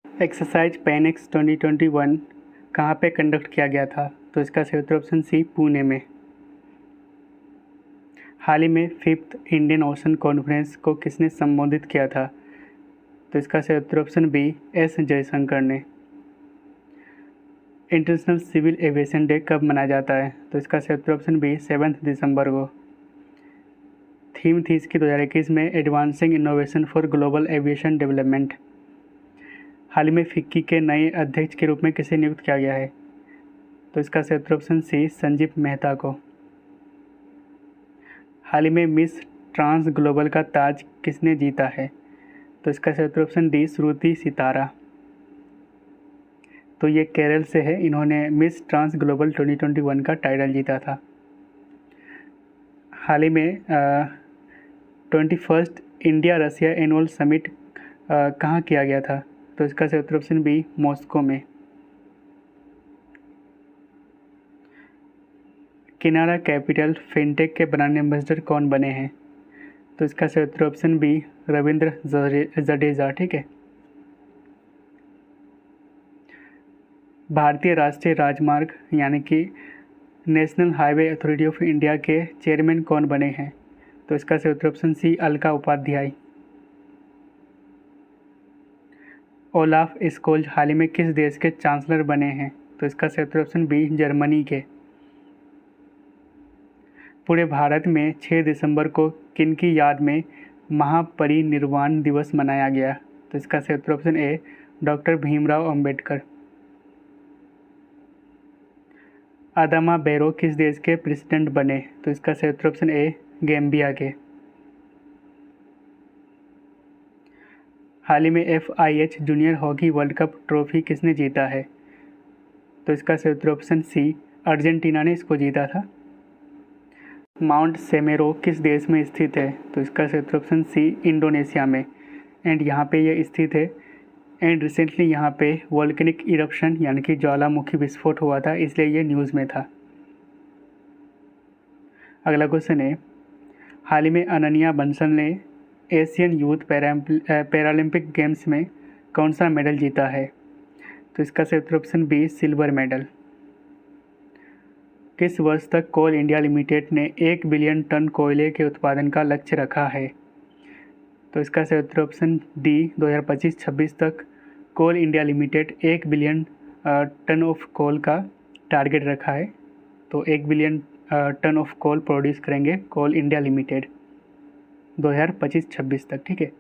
एक्सरसाइज पैनिक्स 2021 कहाँ पे कंडक्ट किया गया था? तो इसका सही उत्तर ऑप्शन सी पुणे में। हाल ही में 5th इंडियन ओशन कॉन्फ्रेंस को किसने संबोधित किया था? तो इसका सही उत्तर ऑप्शन बी एस जयशंकर ने। इंटरनेशनल सिविल एविएशन डे कब मनाया जाता है? तो इसका सही उत्तर ऑप्शन बी 7 दिसंबर को। थीम थी इसकी 2021 में advancing innovation for global aviation development. हाल ही में फिक्की के नए अध्यक्ष के रूप में किसे नियुक्त किया गया है? तो इसका सही उत्तर ऑप्शन सी संजीव मेहता को। हाल ही में मिस ट्रांस ग्लोबल का ताज किसने जीता है? तो इसका सही उत्तर ऑप्शन डी श्रुति सितारा। तो ये केरल से है, इन्होंने मिस ट्रांस ग्लोबल 2021 का टाइटल जीता था। हाल ही में 21st India Russia annual summit कहाँ किया गया था? तो इसका सही उत्तर ऑप्शन बी मॉस्को में। किनारा कैपिटल फिनटेक के ब्रांड एम्बेसडर कौन बने हैं? तो इसका सही उत्तर ऑप्शन बी रविंद्र जडेजा। ठीक है। भारतीय राष्ट्रीय राजमार्ग यानी कि national highway authority of India के चेयरमैन कौन बने हैं? तो इसका सही उत्तर option C Alka Upadhyay. Olaf Scholz हाल ही में किस देश के चांसलर बने हैं? तो इसका सही उत्तर ऑप्शन बी जर्मनी के। पूरे भारत में 6 दिसंबर को किनकी याद में महापरिनिर्वाण दिवस मनाया गया? तो इसका सही उत्तर option A doctor Bhimrao Ambedkar. Adama Barrow किस देश के प्रेसिडेंट बने? तो इसका सही उत्तर ऑप्शन ए गैम्बिया के। हाल ही में FIH junior hockey world cup trophy किसने जीता है? तो इसका सही उत्तर ऑप्शन सी अर्जेंटीना ने इसको जीता था। माउंट सेमेरो किस देश में स्थित है? तो इसका सही उत्तर ऑप्शन सी इंडोनेशिया में। एंड यहाँ पे ये स्थित है। एंड रिसेंटली यहाँ पे वोल्केनिक इरप्शन यानी कि ज्वालामुखी विस्फोट हुआ था, इसलिए ये न्यूज़ में था। अगला क्वेश्चन है, हाल ही में अनन्या बंसल ने एशियन यूथ पैरालंपिक गेम्स में कौन सा मेडल जीता है? तो इसका सही उत्तर ऑप्शन बी सिल्वर मेडल। किस वर्ष तक कोल इंडिया लिमिटेड ने 1 बिलियन टन कोयले के उत्पादन का लक्ष्य रखा है? तो इसका सही उत्तर ऑप्शन डी 2025-26 तक coal India limited 1 billion ton of coal का टारगेट रखा है। तो 1 billion ton of coal produce करेंगे कोल इंडिया लिमिटेड 2025-26 तक। ठीक है।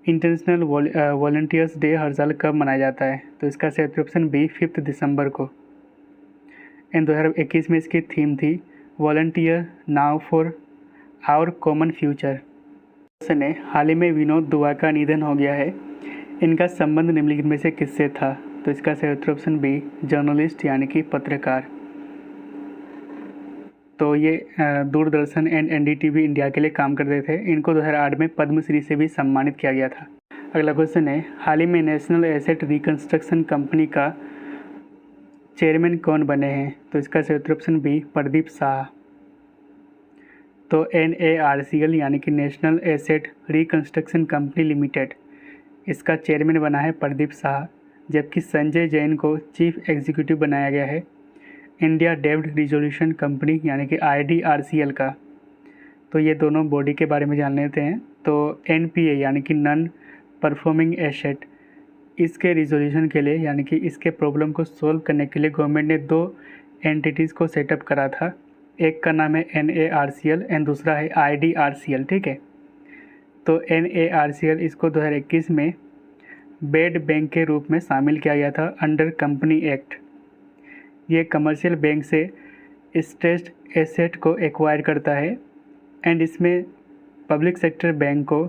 इंटरनेशनल वॉलंटियर्स डे हर साल कब मनाया जाता है? तो इसका सही उत्तर ऑप्शन बी 5 दिसंबर को। एंड 2021 में इसकी थीम थी volunteer now for our common future. Question है, हाल ही में विनोद दुआ का निधन हो गया है, इनका संबंध निम्नलिखित में से किससे था? तो इसका सही उत्तर ऑप्शन बी जर्नलिस्ट यानी कि पत्रकार। तो ये दूरदर्शन एंड NDTV इंडिया के लिए काम करते थे। इनको 2008 में पद्मश्री से भी सम्मानित किया गया था। अगला क्वेश्चन है, हाल ही में नेशनल एसेट रिकंस्ट्रक्शन कंपनी का चेयरमैन कौन बने हैं? तो इसका सही उत्तर ऑप्शन बी प्रदीप शाह। तो NARCL यानी कि national asset reconstruction company limited, इसका चेयरमैन बना है प्रदीप शाह, जबकि संजय जैन को चीफ एग्जीक्यूटिव बनाया गया है इंडिया डेब्ट रिजोल्यूशन कंपनी यानी कि IDRCL का। तो ये दोनों बॉडी के बारे में जान लेते हैं। तो NPA यानी कि नॉन परफॉर्मिंग एसेट, इसके रिजोल्यूशन के लिए यानी कि इसके प्रॉब्लम को सॉल्व करने के लिए गवर्नमेंट ने 2 एंटिटीज़ को सेटअप करा था। एक का नाम है NARCL एंड दूसरा है IDRCL। ठीक है। तो NARCL इसको 2021 में बेड बैंक के रूप में शामिल किया गया था अंडर कंपनी एक्ट। ये कमर्शियल बैंक से स्ट्रेस्ड एसेट को एक्वायर करता है एंड इसमें पब्लिक सेक्टर बैंक को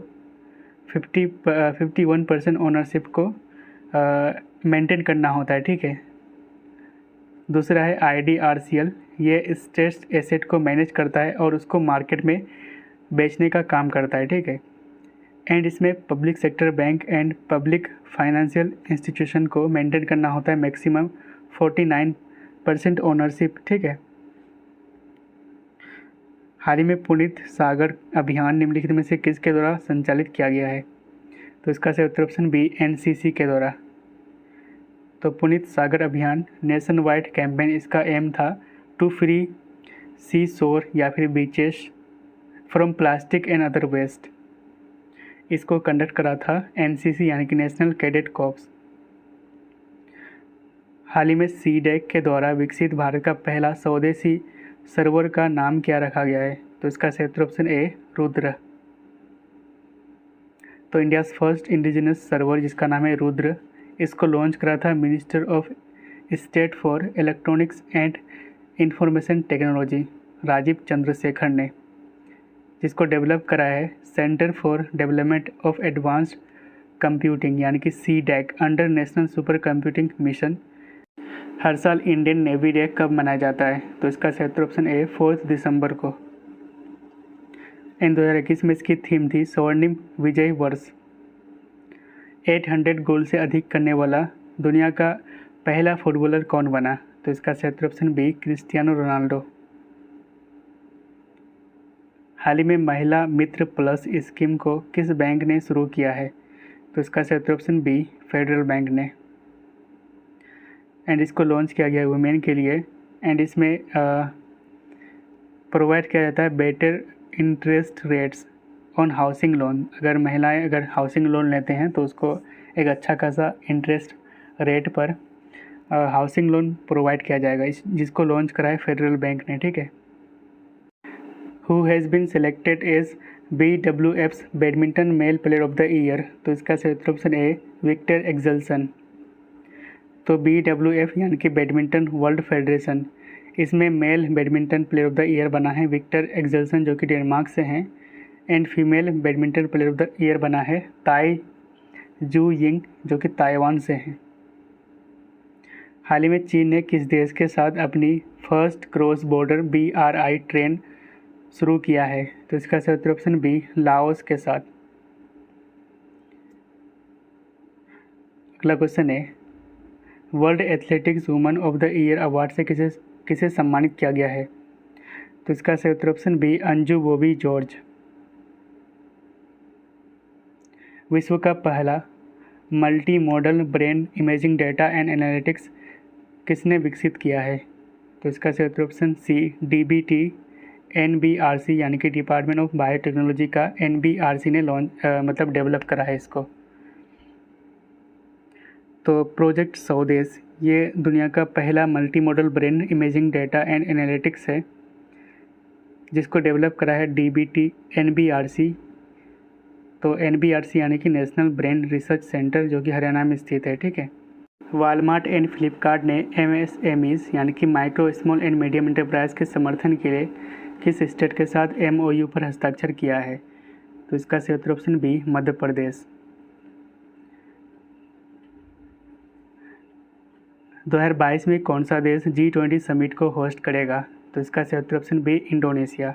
51% ओनरशिप को मेंटेन करना होता है। ठीक है। दूसरा है IDRCL, ये स्ट्रेस्ड एसेट को मैनेज करता है और उसको मार्केट में बेचने का काम करता है। ठीक है। एंड इसमें public sector bank and public financial institution को मेंटेन करना होता है मैक्सिमम 49% ओनरशिप। ठीक है। हाल ही में पुनीत सागर अभियान निम्नलिखित में से किसके द्वारा संचालित किया गया है? तो इसका सही उत्तर ऑप्शन बी NCC के द्वारा। तो Puneet Sagar Abhiyan nation wide campaign, इसका एम था टू फ्री सी शोर या फिर beaches from plastic and other waste. इसको कंडक्ट करा था एनसीसी यानी कि नेशनल कैडेट कॉर्प्स। हाल ही में CDAC के द्वारा विकसित भारत का पहला स्वदेशी सर्वर का नाम क्या रखा गया है? तो इसका सही उत्तर ऑप्शन ए रुद्र। तो इंडियाज़ फर्स्ट इंडिजिनस सर्वर जिसका नाम है रुद्र, इसको लॉन्च करा था minister of state for electronics and information technology Rajeev Chandrasekhar ने, जिसको डेवलप करा है centre for development of advanced computing यानी कि CDAC under national super computing mission. हर साल इंडियन नेवी डे कब मनाया जाता है? तो इसका सही उत्तर ऑप्शन ए 4 दिसंबर को। इन 2021 में इसकी थीम थी स्वर्णिम विजय वर्ष। 800 गोल से अधिक करने वाला दुनिया का पहला फुटबॉलर कौन बना? तो इसका सही उत्तर ऑप्शन बी क्रिस्टियानो रोनाल्डो। हाल ही में महिला मित्र प्लस स्कीम को किस बैंक ने शुरू किया है? तो इसका सही उत्तर ऑप्शन बी फेडरल बैंक ने। एंड इसको लॉन्च किया गया है वुमेन के लिए। एंड इसमें प्रोवाइड किया जाता है better interest rates on housing loan. अगर महिलाएं अगर हाउसिंग लोन लेते हैं तो उसको एक अच्छा खासा इंटरेस्ट रेट पर हाउसिंग लोन प्रोवाइड किया जाएगा, जिसको लॉन्च करा है फेडरल बैंक ने। ठीक है। Who has been selected as BWF's badminton male player of the year? तो इसका सही उत्तर ऑप्शन ए विक्टर एक्सेल्सन। तो BWF यानी कि बैडमिंटन वर्ल्ड फेडरेशन, इसमें male badminton player of the year बना है विक्टर एक्सेल्सन जो कि डेनमार्क से हैं। And female badminton player of the year बना है ताई जू यिंग जो कि ताइवान से हैं। हाल ही में चीन ने किस देश के साथ अपनी first cross border BRI train शुरू किया है? तो इसका सही उत्तर ऑप्शन बी लाओस के साथ। अगला क्वेश्चन है world athletics woman of the year award से किसे सम्मानित किया गया है? तो इसका सही उत्तर ऑप्शन बी अंजू बॉबी जॉर्ज। विश्व का पहला multi modal brain imaging data and analytics किसने विकसित किया है? तो इसका सही उत्तर ऑप्शन सी DBT NBRC यानी कि डिपार्टमेंट ऑफ बायोटेक्नोलॉजी का NBRC ने मतलब डेवलप करा है इसको। तो प्रोजेक्ट स्वदेश ये दुनिया का पहला multi modal brain imaging data and analytics है, जिसको डेवलप करा है DBT NBRC। तो NBRC यानी कि नेशनल ब्रेन रिसर्च सेंटर जो कि हरियाणा में स्थित है। ठीक है। वालमार्ट एंड फ्लिपकार्ट ने MSMEs यानी कि micro small and medium enterprise के समर्थन के लिए किस स्टेट के साथ MOU पर हस्ताक्षर किया है? तो इसका सही उत्तर ऑप्शन बी मध्य प्रदेश। 2022 में कौन सा देश G20 समिट को होस्ट करेगा? तो इसका सही उत्तर ऑप्शन बी इंडोनेशिया।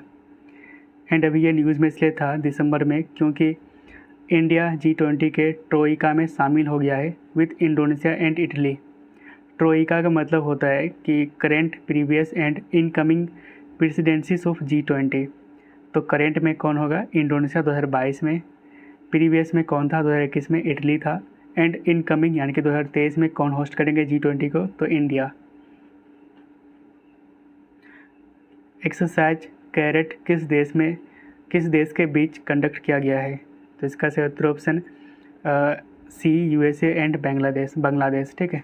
एंड अभी ये न्यूज़ में इसलिए था दिसंबर में क्योंकि इंडिया G20 के ट्रोइका में शामिल हो गया है with Indonesia and Italy. Troikaa का मतलब होता है कि current, previous and incoming presidencies of G20। तो करेंट में कौन होगा? इंडोनेशिया 2022 में। प्रीवियस में कौन था? 2021 में इटली था। एंड इनकमिंग यानी कि 2023 में कौन होस्ट करेंगे G20 को? तो इंडिया। एक्सरसाइज कैरेट किस देश के बीच कंडक्ट किया गया है? तो इसका सही उत्तर option C USA and Bangladesh. ठीक है।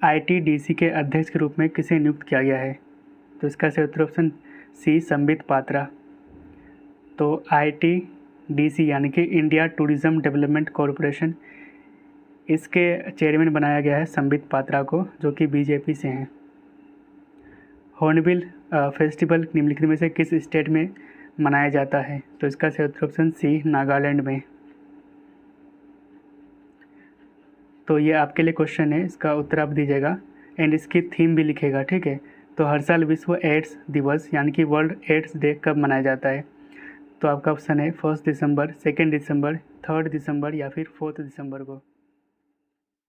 ITDC के अध्यक्ष के रूप में किसे नियुक्त किया गया है? तो इसका सही उत्तर ऑप्शन सी संबित पात्रा। तो ITDC यानी कि इंडिया टूरिज्म डेवलपमेंट कॉरपोरेशन, इसके चेयरमैन बनाया गया है संबित पात्रा को जो कि BJP से हैं। हॉर्नबिल फेस्टिवल निम्नलिखित में से किस स्टेट में मनाया जाता है? तो इसका सही उत्तर ऑप्शन सी नागालैंड में। तो ये आपके लिए क्वेश्चन है, इसका उत्तर आप दीजिएगा एंड इसकी थीम भी लिखेगा। ठीक है। तो हर साल विश्व एड्स दिवस यानी कि वर्ल्ड एड्स डे कब मनाया जाता है? तो आपका ऑप्शन है 1 दिसंबर, 2 दिसंबर, 3 दिसंबर या फिर 4 दिसंबर को।